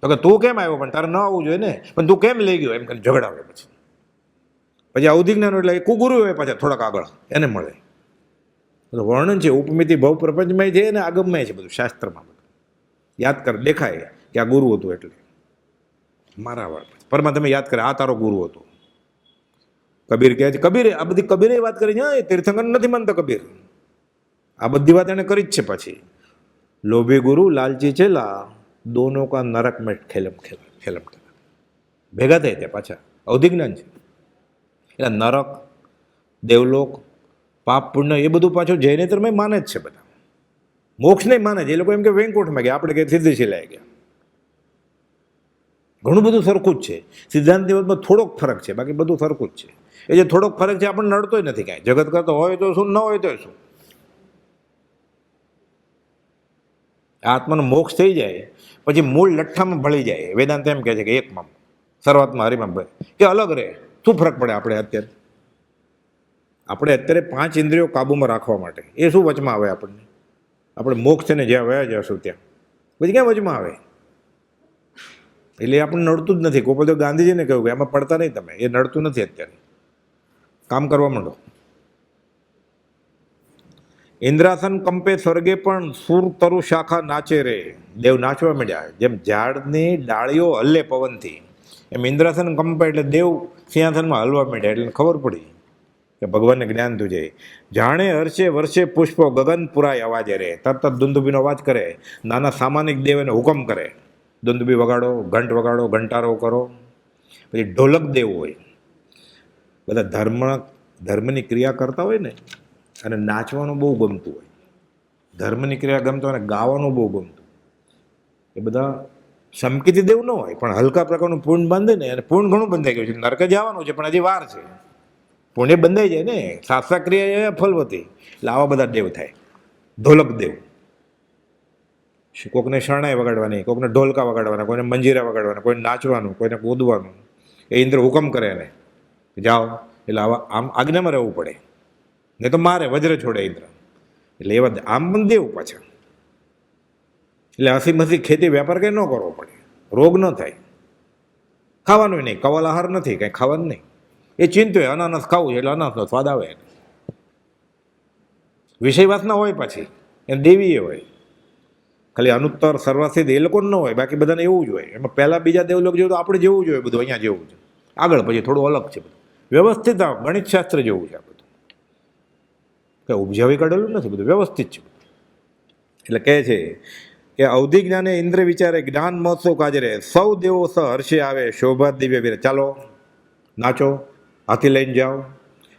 તો કે તું કેમ આવ્યો, પણ તારે ન આવવું જોઈએ ને, પણ તું કેમ લઈ ગયો એમ કરીને ઝઘડાવે. પછી અવધિજ્ઞાન એટલે કુગુરુ હોય પાછા થોડાક આગળ એને મળે. વર્ણન છે, ઉપમિતિ ભવ પ્રપંચમાં છે ને આગમમાં છે, બધું શાસ્ત્રમાં બધું યાદ કર દેખાય કે આ ગુરુ હતું. એટલે મારા વાળ પરમાત્મા યાદ કરે આ તારો ગુરુ હતો. કબીર કહે છે, કબીરે આ બધી કબીરે વાત કરી છે, તીર્થંકર નથી માનતા કબીર. આ બધી વાત એને કરી જ છે. પછી લોભી ગુરુ લાલચી ચેલા, દોનો કા નરક મેં ખેલમ ખેલમ ભેગા થાય ત્યાં પાછા. અવધિજ્ઞાન છે. એટલે નરક, દેવલોક, પાપ પુણ્ય એ બધું પાછું જૈનેતરમાં માને જ છે બધા. મોક્ષ નહીં માને છે એ લોકો. એમ કે વૈકુંઠમાં ગયા, આપણે કે સિદ્ધશિલાએ ગયા. ઘણું બધું સરખું જ છે. સિદ્ધાંત દિવસમાં થોડોક ફરક છે, બાકી બધું સરખું જ છે. એ જે થોડોક ફરક છે આપણને નડતો જ નથી કાંઈ. જગત કરતો હોય તો શું, ન હોય તો શું. આત્માનો મોક્ષ થઈ જાય પછી મૂળ લઠ્ઠામાં ભળી જાય. વેદાંત એમ કહે છે કે એકમાં, શરૂઆતમાં હરિમાં કે અલગ રહે. શું ફરક પડે આપણે અત્યારે 5 ઇન્દ્રિયો કાબૂમાં રાખવા માટે એ શું વચમાં આવે આપણને? આપણે મોક્ષ છે ને જ્યાં વયા જશું ત્યાં, પછી ક્યાં વચમાં આવે? એટલે આપણને નડતું જ નથી. ગોપાલ તો ગાંધીજીને કહ્યું કે એમાં પડતા નહીં તમે, એ નડતું નથી. અત્યારે કામ કરવા માંડો. ઇન્દ્રાસન કંપે સ્વર્ગે પણ સુર તરુ શાખા નાચે રે. દેવ નાચવા માંડ્યા. જેમ ઝાડની ડાળીઓ હલ્લે પવનથી, એમ ઇન્દ્રાસન કંપે એટલે દેવ સિંહાસનમાં હલવા માંડ્યા. એટલે ખબર પડી કે ભગવાનને જ્ઞાન તું જાય. જાણે હર્ષે વર્ષે પુષ્પો ગગન પુરાય અવાજે રે. તરત દુંદુબીનો અવાજ કરે. નાના સામાનિક દેવ એને હુકમ કરે, દુંદુબી વગાડો, ઘંટ વગાડો, ઘંટારો કરો. પછી ઢોલક દેવ હોય, બધા ધર્મની ક્રિયા કરતા હોય ને, અને નાચવાનું બહુ ગમતું હોય. ધર્મની ક્રિયા ગમતો અને ગાવાનું બહુ ગમતું. એ બધા સમકીતી દેવ ન હોય, પણ હલકા પ્રકારનું પૂર્ણ બાંધે ને, અને પૂર્ણ ઘણું બંધાઈ ગયું છે, નરકે જવાનું છે, પણ હજી વાર છે. પુણ્ય બંધાઈ જાય ને, શાસ્ત્રા ક્રિયા એ ફલવતી. એટલે આવા બધા દેવ થાય. ઢોલક દેવ, કોકને શરણાઈ વગાડવાની, કોકને ઢોલકા વગાડવાના, કોઈને મંજીરા વગાડવાના, કોઈને નાચવાનું, કોઈને કૂદવાનું. એ ઇન્દ્ર હુકમ કરે એને, જાઓ. એટલે આવા આમ આજ્ઞામાં રહેવું પડે, નહીં તો મારે વજ્ર છોડે ઇન્દ્ર. એટલે એવા આમ પણ દેવ પાછા. એટલે હસી મસી ખેતી વેપાર કંઈ ન કરવો પડે, રોગ ન થાય, ખાવાનું નહીં, કવલ આહાર નથી, કંઈ ખાવાનું નહીં. એ ચિંતો હોય અનાનસ ખાવું છે એટલે અનાનસનો સ્વાદ આવે. વિષય વાસના હોય પાછી, એને દેવીએ હોય. ખાલી અનુત્તર સર્વસિદ્ધ એ લોકો ન હોય, બાકી બધાને એવું જ હોય. એમાં પહેલાં બીજા દેવલોક જેવું તો આપણે જેવું જ હોય બધું, અહીંયા જેવું છે. આગળ પછી થોડું અલગ છે બધું, વ્યવસ્થિત ગણિત શાસ્ત્ર જેવું છે આ બધું. કંઈ ઉપજાવી કાઢેલું નથી, બધું વ્યવસ્થિત છે. એટલે કહે છે કે અવધિ જ્ઞાને ઇન્દ્ર વિચારે જ્ઞાન મહોત્સવ કાજે રહે. સૌ દેવો સ હર્ષે આવે, શોભા દિવ્ય વીરે. ચાલો નાચો, હાથી લઈને જાઓ.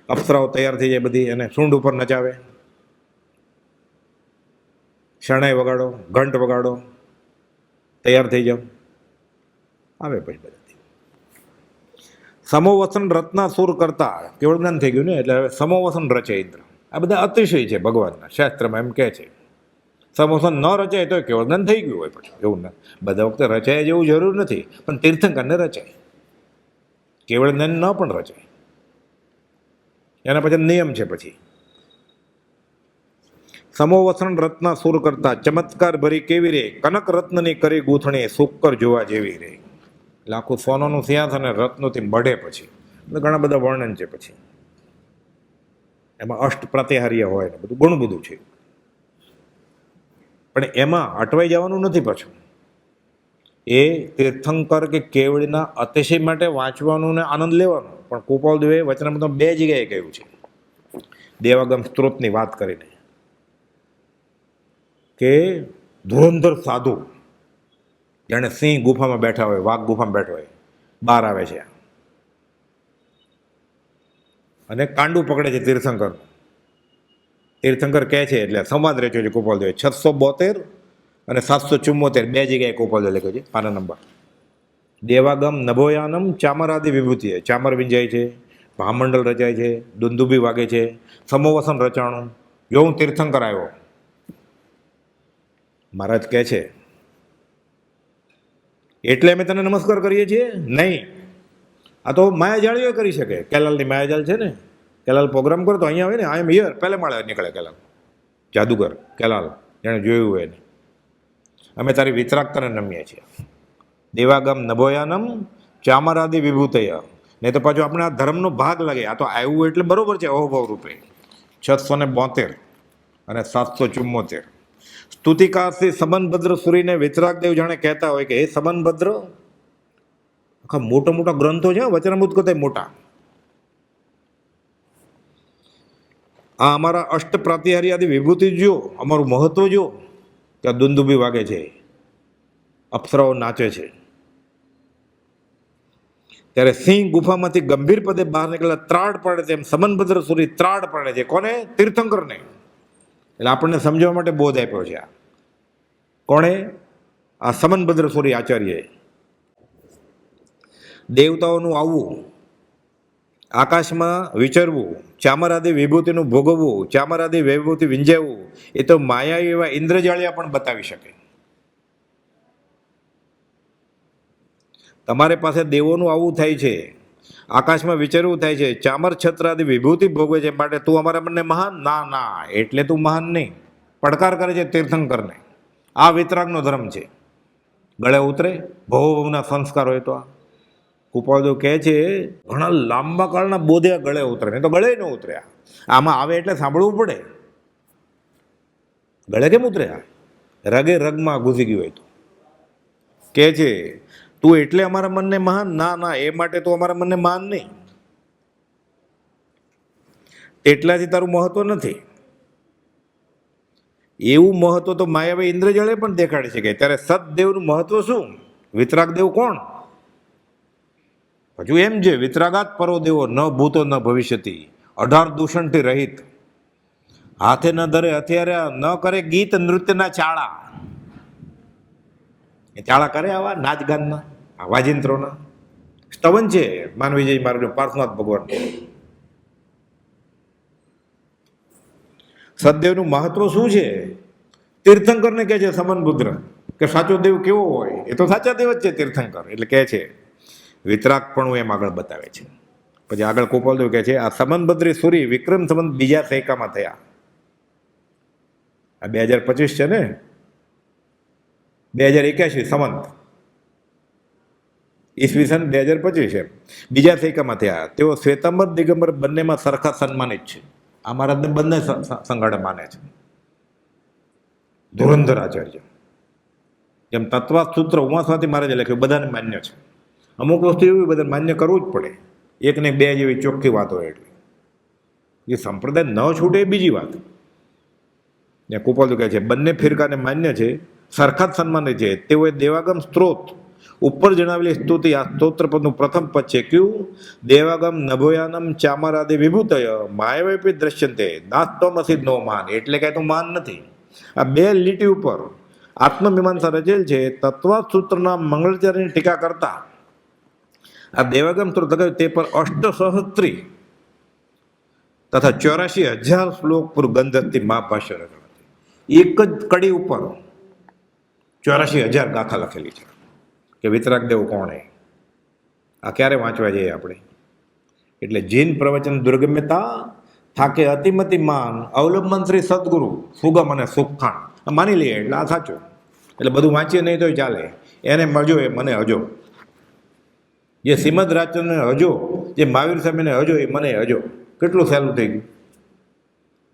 અપ્સરાઓ તૈયાર થઈ જાય બધી, અને સૂંઢ ઉપર નચાવે. શરણાઈ વગાડો, ઘંટ વગાડો, તૈયાર થઈ જાઓ. આવે પછી બધાથી. સમોવસન રત્ના સુર કરતા, કેવળ જ્ઞાન થઈ ગયું ને, એટલે હવે સમોવસન રચે ઇન્દ્ર. આ બધા અતિશય છે ભગવાનના શાસ્ત્રમાં, એમ કહે છે. સમોસન ન રચાય તો કેવળ જ્ઞાન થઈ ગયું હોય. પછી એવું ના, બધા વખતે રચાય જેવું જરૂર નથી, પણ તીર્થંકરને રચાય. કેવળ જ્ઞાન ન પણ રચાય. એના પછી નિયમ છે. પછી સમોવસન રત્ના સુર કરતા, ચમત્કાર ભરી કેવી રે, કનક રત્નની કરી ગૂંથણી, સુક્કર જોવા જેવી રે. એટલે આખું સોનાનું સિંહાસન રત્નોથી મઢે. પછી ઘણા બધા વર્ણન છે. પછી એમાં અષ્ટ પ્રતિહાર્ય હોય ને બધું ઘણું બધું છે. પણ એમાં અટવાઈ જવાનું નથી. પાછું એ તીર્થંકર કે કેવળીના અતિશય માટે વાંચવાનું ને આનંદ લેવાનો. પણ કૃપાલ દેવે વચનામૃતમાં 2 જગ્યાએ કહ્યું છે, દેવાગમ સ્ત્રોતની વાત કરીને, કે ધુરંધર સાધુ જાણે સિંહ ગુફામાં બેઠા હોય, વાઘ ગુફામાં બેઠો હોય, બહાર આવે છે અને કાંડું પકડે છે તીર્થંકર. તીર્થંકર કહે છે, એટલે સંવાદ રચ્યો છે કૃપાલ દેવે. 672 અને 774 2 જગ્યાએ કૃપાલ દેવે લખ્યો છે. આના નંબર દેવાગમ નભોયાનમ ચામરાદિ વિભૂતિ. ચામર વિંજાય છે, ભામંડળ રચાય છે, દુંદુબી વાગે છે, સમોવસન રચાણું. જો હું તીર્થંકર આવ્યો. મહારાજ કહે છે એટલે અમે તને નમસ્કાર કરીએ છીએ? નહીં, આ તો માયાજાળીઓ કરી શકે. કેલાલની માયાજાળ છે ને, કેલાલ પ્રોગ્રામ કરો તો અહીંયા હોય ને, આઈ એમ હિયર, પહેલે માળે નીકળે કેલાલ, જાદુગર કેલાલ, જેણે જોયું હોય ને. અમે તારી વિતરાગતાને નમીએ છીએ. દેવાગમ નભોયાનમ ચામરાદિ વિભૂતય. નહીં તો પાછું આપણે આ ધર્મનો ભાગ લાગે. આ તો આવ્યું એટલે બરોબર છે અહોભાવ રૂપે. 672 અને 774. સ્તુતિકારથી સંબંધભદ્ર સુરીને વિતરાગદેવ જાણે કહેતા હોય કે હે સંબંધભદ્ર, આખા મોટા મોટા ગ્રંથો છે વચનામૃત કરતા મોટા. આ અમારા અષ્ટ પ્રતિહાર્યાદી વિભૂતિ જો, અમારું મહત્વ જો. ત્યાં દુંદુબી વાગે છે, અપ્સરાઓ નાચે છે. ત્યારે સિંહ ગુફામાંથી ગંભીર પદે બહાર નીકળેલા ત્રાડ પડે તેમ સંબંધભદ્ર સુરી ત્રાડ પડે છે. કોને? તીર્થંકરને. એટલે આપણને સમજવા માટે બોધ આપ્યો છે. આ કોણે? આ સંબંધભદ્ર સુરી આચાર્યએ. દેવતાઓનું આવવું, આકાશમાં વિચરવું, ચામરાદિ વિભૂતિનું ભોગવવું, ચામરાદિ વિભૂતિ વિંજાવવું, એ તો માયા એવા ઇન્દ્રજાળિયા પણ બતાવી શકે. તમારી પાસે દેવોનું આવું થાય છે, આકાશમાં વિચરવું થાય છે, ચામર છત્રાદિ વિભૂતિ ભોગવે છે, માટે તું અમારા બંને મહાન? ના ના, એટલે તું મહાન નહીં. પડકાર કરે છે તીર્થંકરને. આ વિતરાગનો ધર્મ છે. ગળે ઉતરે ભવના સંસ્કાર હોય તો. આ કૃપાળદેવ કહે છે ઘણા લાંબા કાળના બોધે ગળે ઉતરે, નહીં તો ગળે ન ઉતર્યા. આમાં આવે એટલે સાંભળવું પડે. ગળે કેમ ઉતર્યા? રગે રગમાં ઘૂસી ગયું હોય તો. કહે છે તું એટલે અમારા મનને મહાન? ના ના, એ માટે તું અમારા મનને મહાન નહીં. તેટલાથી તારું મહત્વ નથી. એવું મહત્વ તો માયાવી ઇન્દ્રજળે પણ દેખાડી શકે. ત્યારે સદદેવનું મહત્વ શું? વિતરાગ દેવ કોણ? હજુ એમ છે, વિતરાગાત પરો દેવો ન ભૂતો ન ભવિષ્યતિ, 18 દૂષણથી રહિત, હાથે ન ધરે હથિયારે, ન કરે ગીત નૃત્યના ચાળા. એ ચાળા કરે આવા નાચ ગાનના, આ વાજિંત્રોના. સ્તવન છે માનવીજય મારું પાર્થનાથ ભગવાન. સદદેવનું મહત્વ શું છે? તીર્થંકરને કહે છે સમનબુદ્ર કે સાચો દેવ કેવો હોય? એ તો સાચા દેવ જ છે તીર્થંકર. એટલે કહે છે વિતરાગ પણ એમ આગળ બતાવે છે. પછી આગળ ગોપાલદેવ કહે છે આ સમનભદ્રી સુરી વિક્રમ સંવત બીજા સૈકામાં થયા. આ 2025 છે ને, 2081 સંવત, ઈસવીસન 2025 છે. બીજા સૈકામાં થયા. તેઓ શ્વેતાંબર દિગંબર બંનેમાં સરખા સન્માનિત છે. આ મહારાજને બંને સંગાડે માને છે. ધુરંધર આચાર્ય, જેમ તત્વાત સૂત્ર ઉમાસ્વાતિ મહારાજે લખ્યું, બધાને માન્ય છે. અમુક વસ્તુ એવી બધાને માન્ય કરવું જ પડે. એક ને બે જેવી ચોખ્ખી વાત હોય એટલે એ સંપ્રદાય ન છૂટે એ બીજી વાત. ત્યાં કુપાલુ કહે છે બંને ફિરકાને માન્ય છે, સરખા જ સન્માન છે. તેઓએ દેવાગમ સ્ત્રોત ઉપર જણાવેલી સ્તુતિ આ સ્તોત્ર પદનું પ્રથમ પદ છે. કયું? દેવાગમ નભોયાનમ ચામરાદિ વિભૂતય માયાવપી દ્રશ્યંતે દાસ્તમસી નો માન. એટલે કાંઈ તો માન નથી. આ બે લીટી ઉપર આત્મમીમાંસા રચેલ છે. તત્વાત સૂત્રના મંગળાચાર્યની ટીકા કરતા આ દેવાગમ સ્ત્રોત તે પર અષ્ટસહસ્ત્રી તથા 84,000 શ્લોક પર ગંધથી મહાભાષ્ય રચના. એક જ કડી ઉપર 84,000 ગાથા લખેલી છે કે વિતરાગ દેવ કોણ હે. આ ક્યારે વાંચવા જઈએ આપણે? એટલે જીન પ્રવચન દુર્ગમ્યતા થાકે અતિમતિ માન અવલંબન શ્રી સદગુરુ સુગમ અને સુખાણ. માની લઈએ એટલે આ સાચું. એટલે બધું વાંચીએ નહીં તો ચાલે. એને મજો એ મને હજો. જે શ્રીમદ રાજચંદ્રને હજો, જે મહાવીર સ્વામીને હજો એ મને હજો. કેટલું સહેલું થઈ ગયું.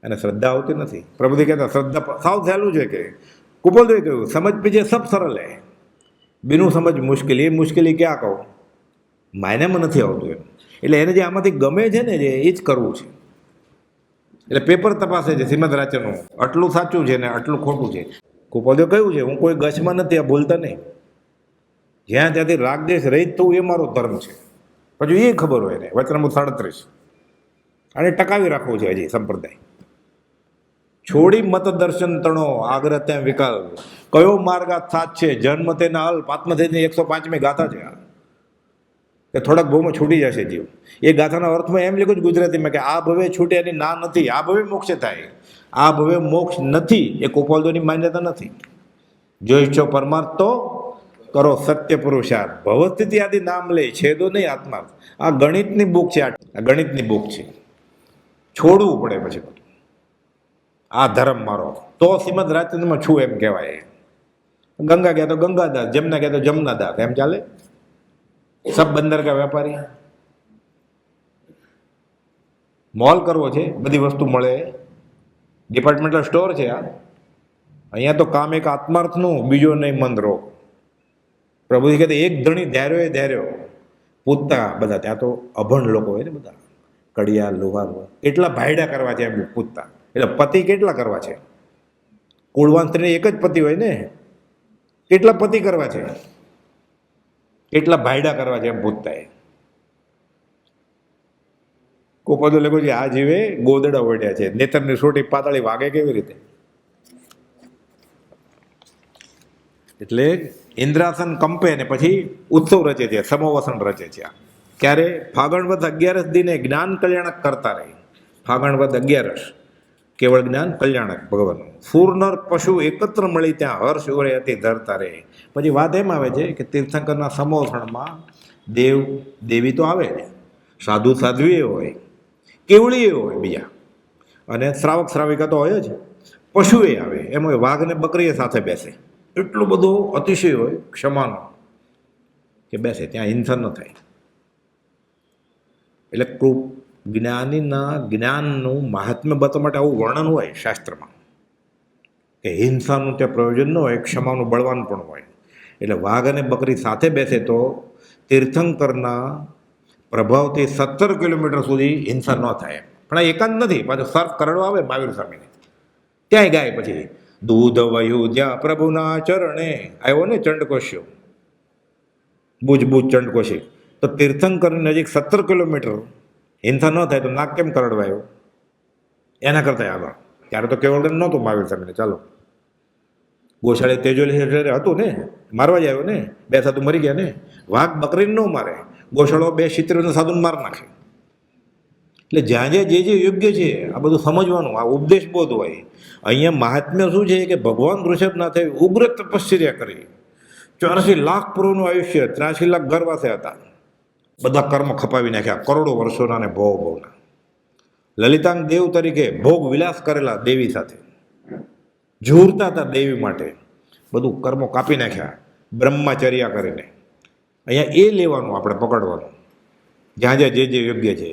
અને શ્રદ્ધા આવતી નથી. પ્રભુજી કહેતા શ્રદ્ધા સાવ સહેલું છે કે કુપલદેવે કહ્યું સમજ પીજે સબ સરળ હે, બીનું સમજ મુશ્કેલી. એ મુશ્કેલી ક્યાં કહું? માયનામાં નથી આવતું એમ. એટલે એને જે આમાંથી ગમે છે ને જે એ જ કરવું છે. એટલે પેપર તપાસે છે શ્રીમદ રાજચંદ્રનું, આટલું સાચું છે ને આટલું ખોટું છે. કુપલદેવ કહ્યું છે હું કોઈ ગચમાં નથી, આ ભૂલતા નહીં. જ્યાં ત્યાંથી રાગદેશ રહિત થવું એ મારો ધર્મ છે. પછી એ ખબર હોય ને વચનામૃત 37 અને ટકાવી રાખવું છે હજી સંપ્રદાય. છોડી મત દર્શન તણો આગ્રહ ત્યાં વિકાલ, કયો માર્ગ આ સાત છે જન્મ તેના અલ્પ, આત્મથી 105મી ગાથા છે આ. કે થોડાક ભાવમાં છૂટી જશે જીવ. એ ગાથાના અર્થમાં એમ લખ્યું છે ગુજરાતીમાં કે આ ભવે છૂટે એની ના નથી, આ ભવે મોક્ષ થાય. આ ભવે મોક્ષ નથી એ કુપાલદોની માન્યતા નથી. જો ઈચ્છો પરમાર્થ તો કરો સત્ય પુરુષાર્થ, ભવસ્થિતિ આદિ નામ લે છેદો નહીં આત્મા. આ ગણિતની બુક છે. આ ગણિતની બુક છે. છોડવું પડે પછી બધું. આ ધર્મ મારો તો શ્રીમદ રાજચંદ્રમાં છું એમ કહેવાય. ગંગા ગયા તો ગંગાદાસ, જમના ગયા તો જમનાદાસ, એમ ચાલે? સબ બંદર કા વેપારી. મોલ કરવો છે, બધી વસ્તુ મળે, ડિપાર્ટમેન્ટલ સ્ટોર છે આ. અહીંયા તો કામ એક આત્માર્થનું, બીજો નહીં મન રોગ. પ્રભુજી કહેતે એક ધણી ધૈર્યો એ ધૈર્યો. પૂછતા બધા ત્યાં તો અભણ લોકો હોય ને બધા, કડિયા લોહાર, કેટલા ભાયડા કરવા છે એમ પૂછતા. એટલે પતિ કેટલા કરવા છે? કુળવાન સ્ત્રીને એક જ પતિ હોય ને, કેટલા પતિ કરવા છે? કેટલા ભાયડા કરવા છે એમ પૂછતા. એ કોપદો લખ્યું છે આ જીવે ગોદડા ઓઢ્યા છે, નેતરની સોટી પાતળી વાગે કેવી રીતે? એટલે ઇન્દ્રાસન કંપે ને પછી ઉત્સવ રચે છે, સમોવસન રચે છે. ક્યારે? ફાગણવદ 11 દિને જ્ઞાન કલ્યાણક કરતા રહે. ફાગણવદ 11 કેવળ જ્ઞાન કલ્યાણક ભગવાનનું. સુરનર પશુ એકત્ર મળી ત્યાં હર્ષ ઉરે અતિ ધરતા રહે. પછી વાત એમ આવે છે કે તીર્થંકરના સમોસણમાં દેવ દેવી તો આવે ને, સાધુ સાધ્વી હોય, કેવળી હોય બીજા, અને શ્રાવક શ્રાવિકા તો હોય જ, પશુ એ આવે. એમ હોય વાઘ ને બકરી સાથે બેસે. એટલું બધું અતિશય હોય ક્ષમાનો કે બેસે, ત્યાં હિંસા ન થાય. એટલે જ્ઞાનીના જ્ઞાનનું મહાત્મ્ય બતાવવા માટે આવું વર્ણન હોય શાસ્ત્રમાં કે હિંસાનું ત્યાં પ્રયોજન ન હોય, ક્ષમાનું બળવાન પણ હોય. એટલે વાઘ અને બકરી સાથે બેસે તો તીર્થંકરના પ્રભાવથી 17 કિલોમીટર સુધી હિંસા ન થાય. પણ આ એકાંત નથી. પાછો સર્ફ કરડવા આવે મહાવીર સ્વામીને, ત્યાંય ગાય પછી દૂધ વયું જ્યાં પ્રભુના ચરણે આવ્યો ને ચંડકોશ્યો, બુજ બુજ ચંડકોશી. તો તીર્થંકર નજીક 17 કિલોમીટર હિંસા ન થાય તો નાક કેમ કરડવાયો? એના કરતાં આગળ ત્યારે તો કેવળ નહોતું મહાવીર સ્વામીને. ચાલો ગોશાળે તેજોલી હતું ને, મારવા જ આવ્યો ને, 2 સાધુ મરી ગયા ને. વાઘ બકરીને ન મારે, ગોશાળો 2 શિત્રીઓના સાધુને માર નાખે. એટલે જ્યાં જ્યાં જે યોગ્ય છે આ બધું સમજવાનું, આ ઉપદેશ બોધ હોય. અહીંયા મહાત્મ્ય શું છે કે ભગવાન ઋષભનાથે ઉગ્ર તપશ્ચર્યા કરી, 84 લાખ પૂર્વનું આયુષ્ય, 83 લાખ ગર્ભવાસે હતા, બધા કર્મ ખપાવી નાખ્યા, કરોડો વર્ષોના ને ભોગના. લલિતાંગ દેવ તરીકે ભોગ વિલાસ કરેલા દેવી સાથે, ઝૂરતા હતા દેવી માટે, બધું કર્મો કાપી નાખ્યા બ્રહ્મચર્યા કરીને. અહીંયા એ લેવાનું, આપણે પકડવાનું જ્યાં જ્યાં જે યોગ્ય છે.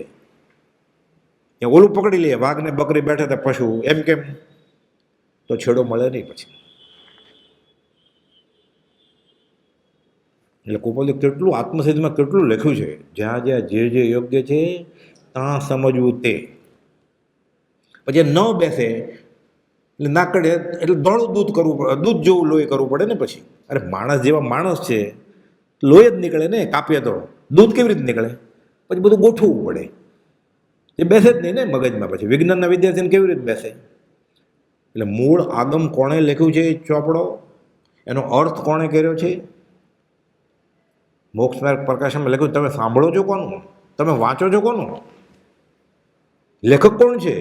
ત્યાં ઓલું પકડી લઈએ, વાઘને બકરી બેઠા હતા પશુ, એમ કેમ? તો છેડો મળે નહીં પછી. એટલે કુપોલે કેટલું આત્મસિદ્ધમાં કેટલું લખ્યું છે, જ્યાં જ્યાં જે યોગ્ય છે ત્યાં સમજવું તે. પછી ન બેસે એટલે ના કડે એટલે દોડું દૂધ કરવું પડે, દૂધ જેવું લોહી કરવું પડે ને પછી. અરે માણસ જેવા માણસ છે, લોહી જ નીકળે ને, કાપીએ તો દૂધ કેવી રીતે નીકળે? પછી બધું ગોઠવવું પડે, એ બેસે જ નહીં ને મગજમાં. પછી વિજ્ઞાનના વિદ્યાર્થીને કેવી રીતે બેસે? એટલે મૂળ આગમ કોણે લખ્યું છે એ ચોપડો, એનો અર્થ કોણે કર્યો છે, મોક્ષ માર્ગ પ્રકાશનમાં લખ્યું. તમે સાંભળો છો કોનું? તમે વાંચો છો કોનું? લેખક કોણ છે?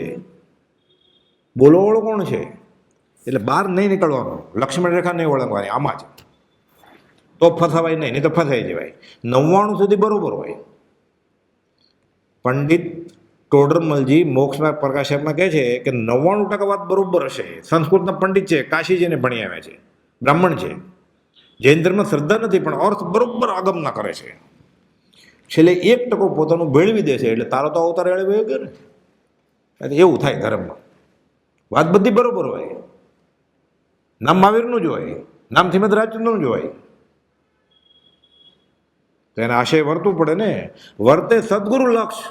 બોલોવાળો કોણ છે? એટલે બહાર નહીં નીકળવાનું, લક્ષ્મણ રેખા નહીં ઓળખવાની, આમાં જ તો ફસાવાય નહીં તો ફસાઈ જવાય. 99 સુધી બરોબર હોય. પંડિત ટોડરમલજી મોક્ષ માર્ગ પ્રકાશનમાં કહે છે કે 99% વાત બરોબર હશે. સંસ્કૃતના પંડિત છે, કાશીજીને ભણી આવ્યા છે, બ્રાહ્મણ છે, જૈન ધર્મ શ્રદ્ધા નથી, પણ અર્થ બરોબર આગમના કરે છે. છેલ્લે 1% પોતાનું ભેળવી દે છે, એટલે તારો તો અવતાર એળવી ગયો ને. એવું થાય ધર્મમાં. વાત બધી બરોબર હોય, નામ મહાવીરનું જ હોય, નામ શ્રીમદ રાજચંદ્રનું જ હોય, તો એને આશય વર્તવું પડે ને. વર્તે સદગુરુ લક્ષ,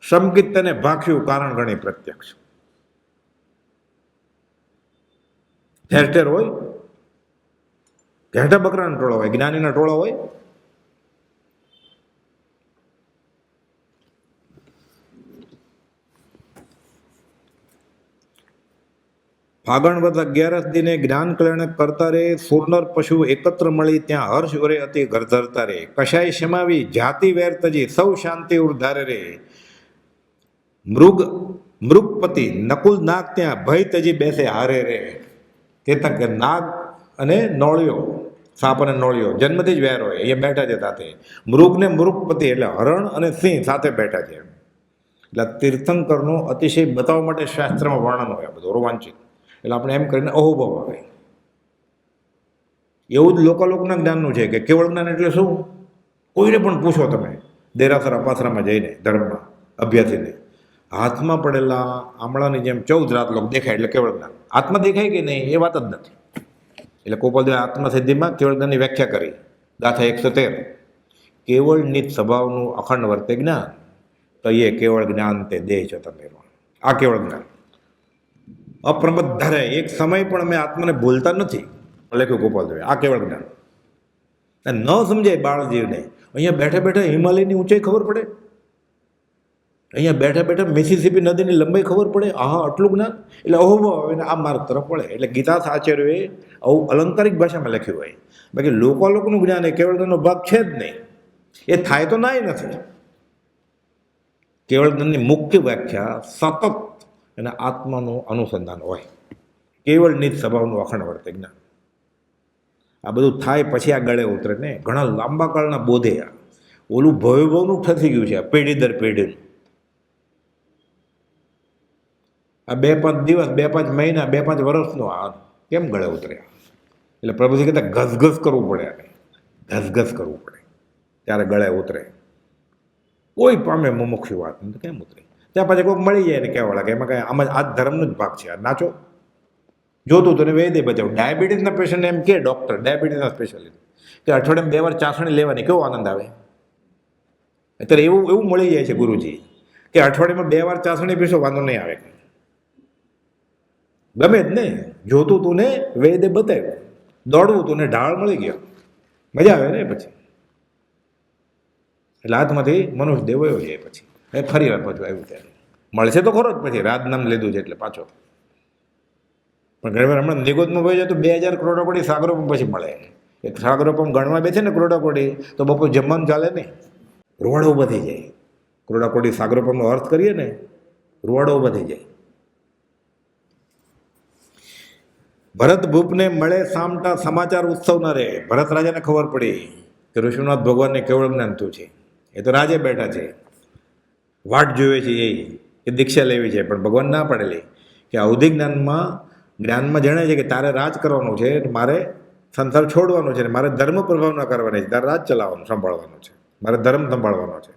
સમકિત તેને ભાખ્યું કારણ ગણી પ્રત્યક્ષ. ઠેર ઠેર હોય, ઘેંટા બકરાના ટોળા હોય, જ્ઞાનીના ટોળા હોય. ફાગણ વદ 11 દિને જ્ઞાન કલ્યાણ કરતા રે, સુરનર પશુ એકત્ર મળી ત્યાં હર્ષ ઉરે અતિ ઘર ધરતા રે. કશાય શમાવી જાતિ વેર તજી, સૌ શાંતિ ઉર્ધારે રે. મૃગપતિ નકુલ નાગ ત્યાં ભય તજી બેસે હારે રે. કહેતા કે નાગ અને નોળિયો, સાપ અને નોળિયો જન્મથી જ વેર હોય, એ બેઠા છે સાથે. મૃગને મૃગપતિ એટલે હરણ અને સિંહ સાથે બેઠા છે. એટલે તીર્થંકરનો અતિશય બતાવવા માટે શાસ્ત્રમાં વર્ણન હોય, બધું રોમાંચિત. એટલે આપણે એમ કરીને અહોભાવ આવે. એવું જ લોકોના જ્ઞાનનું છે કે કેવળ જ્ઞાન એટલે શું? કોઈને પણ પૂછો તમે, દેરાસર અપાસરામાં જઈને ધર્મમાં અભ્યાસીને, હાથમાં પડેલા આમળાની જેમ 14 રાત લોક દેખાય એટલે કેવળ જ્ઞાન. આત્મા દેખાય કે નહીં એ વાત જ નથી. એટલે ગોપાલદેવે આત્મસિદ્ધિમાં કેવળ જ્ઞાનની વ્યાખ્યા કરી, ગાથા 113. કેવળ નિત સ્વભાવનું અખંડ વર્તે જ્ઞાન, તો એ કેવળ જ્ઞાન તે દેહ છો તમે. આ કેવળ જ્ઞાન અપ્રમદ ધરે, એક સમય પણ અમે આત્માને ભૂલતા નથી, લખ્યું ગોપાલદેવે. આ કેવળ જ્ઞાન. ન સમજાય બાળજીવને. અહીંયા બેઠા બેઠા હિમાલયની ઊંચાઈ ખબર પડે, અહીંયા બેઠા બેઠા મિસિસિપી નદીની લંબાઈ ખબર પડે. આટલું જ્ઞાન. એટલે અહોભાવ આવીને આ માર્ગ તરફ પડે. એટલે ગીતા આચાર્યોએ આવું અલંકારિક ભાષામાં લખ્યું હોય. બાકી લોકોનું જ્ઞાન એ કેવળ જ્ઞાનનો ભાગ છે જ નહીં. એ થાય તો નાય નથી. કેવળ જ્ઞાનની મુખ્ય વ્યાખ્યા સતત અને આત્માનું અનુસંધાન હોય, કેવળ નિજ સ્વભાવનું અખંડ વર્તે જ્ઞાન. આ બધું થાય પછી આ ગળે ઉતરે ને. ઘણા લાંબા કાળના બોધે ઓલું ભવનું થતી ગયું છે, પેઢી દર પેઢીનું. આ 2-5 દિવસ, 2-5 મહિના, 2-5 વર્ષનો આ કેમ ગળે ઉતર્યા? એટલે પ્રભુજી કહેતા ઘસઘસ કરવું પડે, ઘસઘસ કરવું પડે ત્યારે ગળે ઉતરે. કોઈ પામે મુમુક્ષુ વાત નહીં તો કેમ ઉતરે? ત્યાં પછી કોઈક મળી જાય ને કહેવા લાગે એમાં કાંઈ આમાં આ ધર્મનો જ ભાગ છે, આ નાચો જોતું તો વેદે બચાવ. ડાયાબિટીસના પેશન્ટને એમ કે ડૉક્ટર, ડાયાબિટીસના સ્પેશિયાલિસ્ટ, કે અઠવાડિયામાં 2 વાર ચાસણી લેવાની, કેવો આનંદ આવે. અત્યારે એવું મળી જાય છે ગુરુજી કે અઠવાડિયામાં 2 વાર ચાસણી પીશો વાંધો નહીં આવે, ગમે જ નહીં. જોતું તું ને વેદે બતાવ્યું, દોડવું તું ને ઢાળ મળી ગયો, મજા આવે ને પછી. એટલે હાથમાંથી મનુષ્ય દેવ વયો જાય પછી ફરી વાર પાછું આવ્યું ત્યારે મળશે તો ખરો જ પછી રાજ નામ લીધું છે એટલે પાછો. પણ ઘણી વાર હમણાં નિગોદમાં વહી જાય તો 2000 કરોડોપડી સાગરોપમ પછી મળે. એક સાગરોપમ ગણવા બેસે ને કરોડોપડી તો બપોર જમવાનું ચાલે નહીં, રૂવાડો ઊભા થઈ જાય. કરોડાકોડી સાગરોપમનો અર્થ કરીએ ને, રૂવાડો ઊભા થઈ જાય. ભરત ભૂપને મળે સામટા સમાચાર ઉત્સવ ન રહે. ભરત રાજાને ખબર પડી કે ઋષિનાથ ભગવાનને કેવળ જ્ઞાન થયું છે, એ તો રાજે બેઠા છે, વાટ જોવે છે એ દીક્ષા લેવી છે. પણ ભગવાન ના પાડેલી કે અવધિ જ્ઞાનમાં જણાય છે કે તારે રાજ કરવાનું છે, મારે સંસાર છોડવાનો છે, મારે ધર્મ પ્રભાવ ન કરવાની છે, તારે રાજ ચલાવવાનું સંભાળવાનું છે, મારે ધર્મ સંભાળવાનો છે.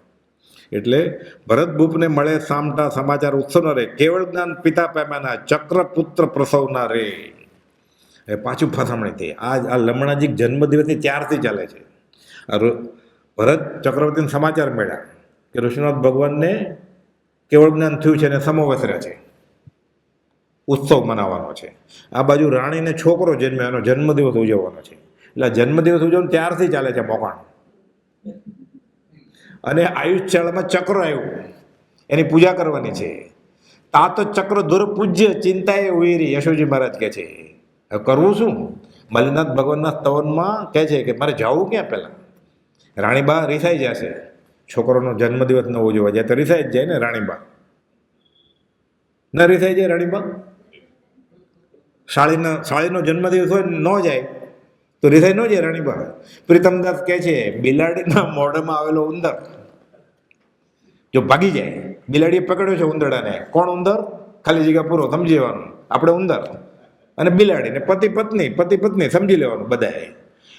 એટલે ભરત ભૂપને મળે સામટા સમાચાર ઉત્સવ ન રે, કેવળ જ્ઞાન પિતા પેમાના ચક્ર પુત્ર પ્રસવ ના રે. એ પાછું ફસામણી થઈ. આ લમણાજી જન્મદિવસની 4થી ચાલે છે. ભરત ચક્રવર્તીને સમાચાર મળ્યા કે ઋષિનાથ ભગવાનને કેવળ જ્ઞાન થયું છે અને સમોવસર્યા છે, ઉત્સવ મનાવવાનો છે. આ બાજુ રાણીને છોકરો જન્મ્યો, એનો જન્મદિવસ ઉજવવાનો છે. એટલે જન્મદિવસ ઉજવવાનું 4થી ચાલે છે મોકાણ. અને આયુષ્યાળામાં ચક્ર આવ્યું, એની પૂજા કરવાની છે. તાત ચક્ર ધુર પૂજ્ય ચિંતાએ ઉયરી, યશોજી મહારાજ કહે છે. હવે કરવું શું? મલ્લિનાથ ભગવાનના સ્તવનમાં કહે છે કે મારે જવું ક્યાં? પહેલાં રાણીબા રિસાઈ જશે, છોકરોનો જન્મદિવસ ન ઉજવવા જાય તો રિસાઈ જ જાય ને રાણીબા. ન રિસાઈ જાય રાણીબા? સાળીનો જન્મદિવસ હોય ન જાય તો રિસાઈ ન જાય રાણીબા. પ્રીતમદાસ કહે છે બિલાડીના મોઢામાં આવેલો ઉંદર જો ભાગી જાય, બિલાડીએ પકડ્યો છે ઉંદરડાને, કોણ ઉંદર? ખાલી જગ્યા પૂરો સમજી લેવાનું, આપણે ઉંદર અને બિલાડીને પતિ પત્ની સમજી લેવાનું બધાએ.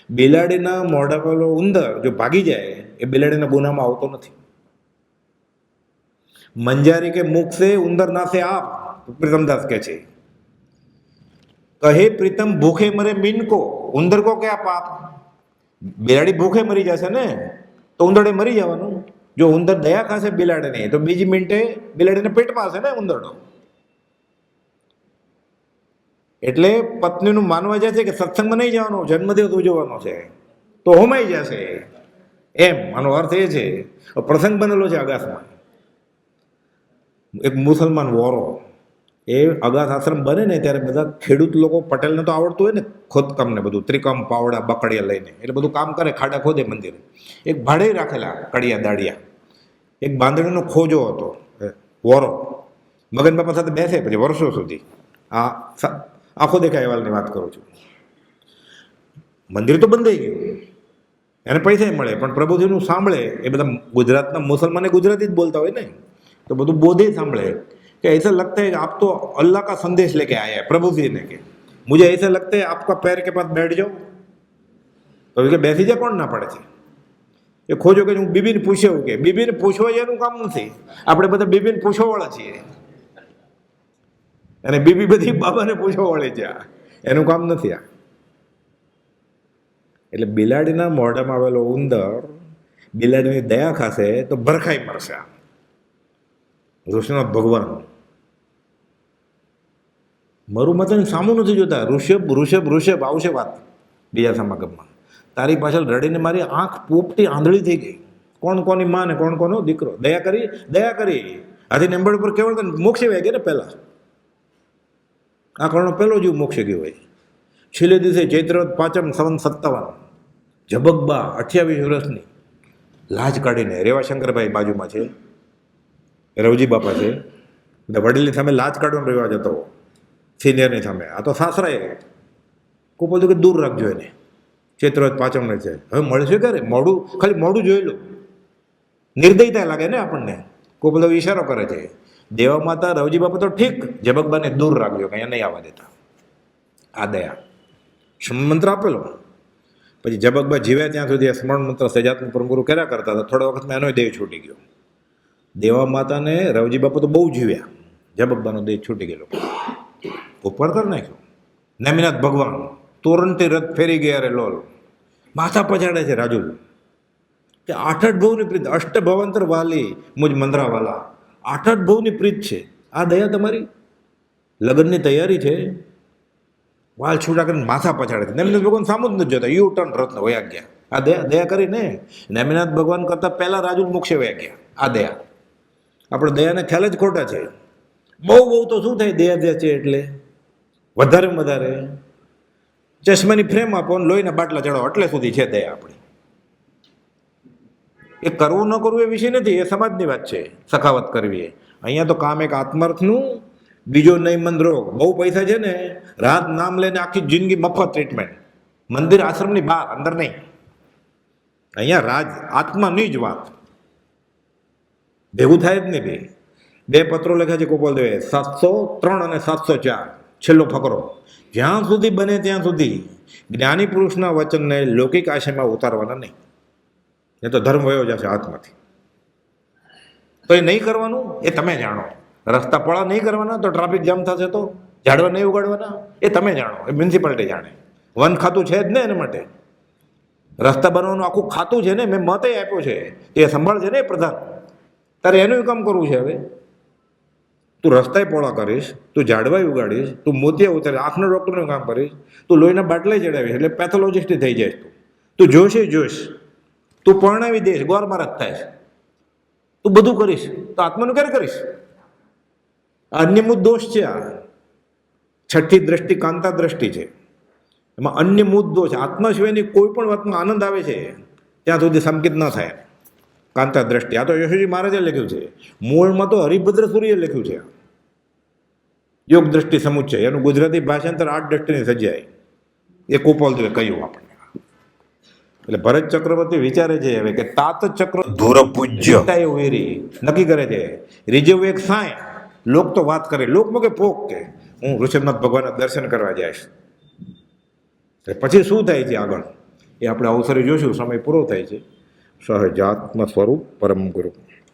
બિલાડીના મોઢામાં ઉંદર જો ભાગી જાય એ બિલાડીના ગુનામાં આવતો નથી. મંજારી કે મુખ સે ઉંદર નાસે આપ, પ્રીતમદાસ કહે છે. કહે પ્રીતમ ભૂખે મરે મીનકો, ઉંદર કો ક્યાં પાપ? બિલાડી ભૂખે મરી જશે ને તો ઉંદરડે મરી જવાનું. જો ઉંદર દયા ખાશે બિલાડીને તો બીજી મિનિટે બિલાડીને પેટમાં હશે ને ઉંદરડો. એટલે પત્નીનું માનવા જાય છે કે સત્સંગમાં નહીં જવાનું, જન્મદિવસ ઉજવવાનો છે તો હોમાઈ જશે, એમ આનો અર્થ એ છે. પ્રસંગ બનેલો છે અગાસમાં. એક મુસલમાન વોરો એ અગાસ આશ્રમ બને ને ત્યારે બધા ખેડૂત લોકો, પટેલને તો આવડતું હોય ને ખોદકામ ને બધું, ત્રિકમ પાવડા બકડિયા લઈને એટલે બધું કામ કરે, ખાડા ખોદે મંદિરે. એક ભાડે રાખેલા કડિયા દાડિયા, એક બાંધણીનો ખોજો હતો વોરો, મગન બાપા સાથે બેસે પછી વર્ષો સુધી. આ આંખો દેખાય અહેવાલની વાત કરું છું. મંદિર તો બંધાઈ ગયું, એને પૈસા મળે, પણ પ્રભુજીનું સાંભળે એ બધા ગુજરાતના મુસલમાને ગુજરાતી જ બોલતા હોય ને તો બધું બોધે સાંભળે कि ऐसा लगता है कि आप तो अल्लाह का संदेश लेके आए हैं प्रभु जी ने, के मुझे ऐसा लगता है आपका पैर के पास बैठ जाओ तो કે બેસી જાય, કોણ ના પડે છે? એ ખોજો કે હું બીબીને પૂછ્યું કે બીબીને પૂછવા એનું કામ નથી, આપણે બધા બીબીને પૂછવાવાળા છીએ અને બીબી બધી બાબાને પૂછવાવાળી છે, એનું કામ નથી આ. એટલે બિલાડીના મોઢામાં આવેલો ઉંદર બિલાડીની દયા ખાશે તો ભરખાઈ મરશે. ઋષિનાથ ભગવાન મારું મતલબ સામું નથી જોતા. ઋષભ આવશે વાત બીજા સમાગમમાં. તારી પાછળ રડીને મારી આંખ પોપટી આંધળી થઈ ગઈ. કોણ કોની માં ને કોણ કોનો દીકરો. દયા કરી આથી નંબર ઉપર કેવળ મોક્ષે વહી ગયા ને પહેલા. આ કરણો પહેલો જીવ મોક્ષે ગયો હોય. છેલ્લે દિવસે ચૈત્ર 5 સંવત 57 ઝબકબા 28 વર્ષની લાજ કાઢીને, રેવાશંકરભાઈ બાજુમાં છે, રવજી બાપા છે, વડીલની સામે લાજ કાઢવાનો રિવાજ હતો, સિનિયરની સામે. આ તો સાસરાએ કોઈ બધું કે દૂર રાખજો એને, ચૈત્ર 5 છે. હવે મળશે ક્યારે? મોડું, ખાલી મોડું જોઈ લો, નિર્દયતા લાગે ને આપણને. કોઈ બધો ઈશારો કરે છે. દેવા માતા રવજી બાપા તો ઠીક, ઝબકબાને દૂર રાખજો, કંઈ નહીં આવવા દેતા. આ દયા સ્મરણ મંત્ર આપેલો. પછી ઝબકબા જીવ્યા ત્યાં સુધી આ સ્મરણ મંત્ર સજાતનું પરમગુરુ કર્યા કરતા હતા. થોડા વખતમાં એનો દેહ છૂટી ગયો. દેવા માતાને રવજી બાપા તો બહુ જીવ્યા, ઝબકબાનો દેહ છૂટી ગયેલો, ઉપર કરી નાખ્યો. નેમિનાથ ભગવાન તોરણથી રથ ફેરી ગયા રે લોલ, માથા પછાડે છે રાજુ કે 8 ભવની પ્રીત અષ્ટભવંતર વાલી મુજ મંદરાવાલા, આઠ ભવની પ્રીત છે. આ દયા તમારી લગ્નની તૈયારી છે, વાલ છૂટા કરીને માથા પછાડે છે, નેમિનાથ ભગવાન સામું જ નથી જોતા, યુ ટર્ન રત્ન વયા ગયા. આ દયા દયા કરીને નેમિનાથ ભગવાન કરતાં પહેલાં રાજુ મોક્ષે વયા ગયા. આ દયા આપણે દયાને ખ્યાલ જ ખોટા છે. બહુ બહુ તો શું થાય, દયા દયા છે એટલે વધારે વધારે ચશ્માની ફ્રેમ આપો અને લોહીના બાટલા ચડાવો, એટલે સુધી છે દયા આપણી. એ કરવું ન કરવું એ વિષય નથી, એ સમાજની વાત છે. સખાવત કરવી એ અહીંયા તો કામ એક આત્માર્થનું, બીજો નહીં મન રોગ. બહુ પૈસા છે ને, રાત નામ લઈને આખી જિંદગી મફત ટ્રીટમેન્ટ, મંદિર આશ્રમની બહાર, અંદર નહીં. અહીંયા રાજ આત્માની જ વાત ભેગું થાય જ નહીં. બે પત્રો લખ્યા છે ગોપાલદેવે, 703 અને 704, છેલ્લો ફકરો. જ્યાં સુધી બને ત્યાં સુધી જ્ઞાની પુરુષના વચનને લૌકિક આશયમાં ઉતારવાના નહીં, એ તો ધર્મ વયો જશે હાથમાંથી. તો એ નહીં કરવાનું, એ તમે જાણો. રસ્તા પળા નહીં કરવાના તો ટ્રાફિક જામ થશે, તો ઝાડવા નહીં ઉગાડવાના એ તમે જાણો, એ મ્યુનિસિપાલિટી જાણે. વન ખાતું છે જ ને એના માટે. રસ્તા બનાવવાનું આખું ખાતું છે ને, મેં મતે આપ્યો છે, એ સંભાળશે ને એ પ્રધાન. તારે એનું કામ કરવું છે. હવે તું રસ્તાએ પોળા કરીશ, તું ઝાડવાય ઉગાડીશ, તું મોતિયા ઉતારીશ, આંખના ડૉક્ટરનું કામ કરીશ, તું લોહીના બાટલાય ચડાવીશ, એટલે પેથોલોજિસ્ટ થઈ જાય. તું જોશે જોઈશ, તું પરણાવી દઈશ, ગોર મારત થાય, તું બધું કરીશ, તો આત્માનું ક્યારે કરીશ? અન્યમૂત દોષ છે આ. છઠ્ઠી દ્રષ્ટિ કાંતા દ્રષ્ટિ છે, એમાં અન્યમૂત દોષ. આત્મા સિવાયની કોઈ પણ વાતમાં આનંદ આવે છે ત્યાં સુધી સંકિત ન થાય. કાંતા દ્રષ્ટિ આ તો યશુજી મહારાજે લખ્યું છે, મૂળમાં તો હરિભદ્ર સૂર્યે લખ્યું છે. યોગ દ્રષ્ટિ સમુચ્ચય, એનું ગુજરાતી ભાષાંતર 8 દ્રષ્ટિની સજ્જાય, એ ગોપાલદેવે કહ્યું આપણને. એટલે ભરત ચક્રવર્તી વિચારે છે હવે કે તાત ચક્ર ધૂર પૂજ્ય વેરી નક્કી કરે છે, રીઝવ એક સાય. લોક તો વાત કરે, લોકમાં કે પોક કે હું ઋષભનાથ ભગવાનના દર્શન કરવા જઈશ. પછી શું થાય છે આગળ એ આપણે અવસરે જોઈશું. સમય પૂરો થાય છે. સહજાત્મ સ્વરૂપ પરમ ગુરુ.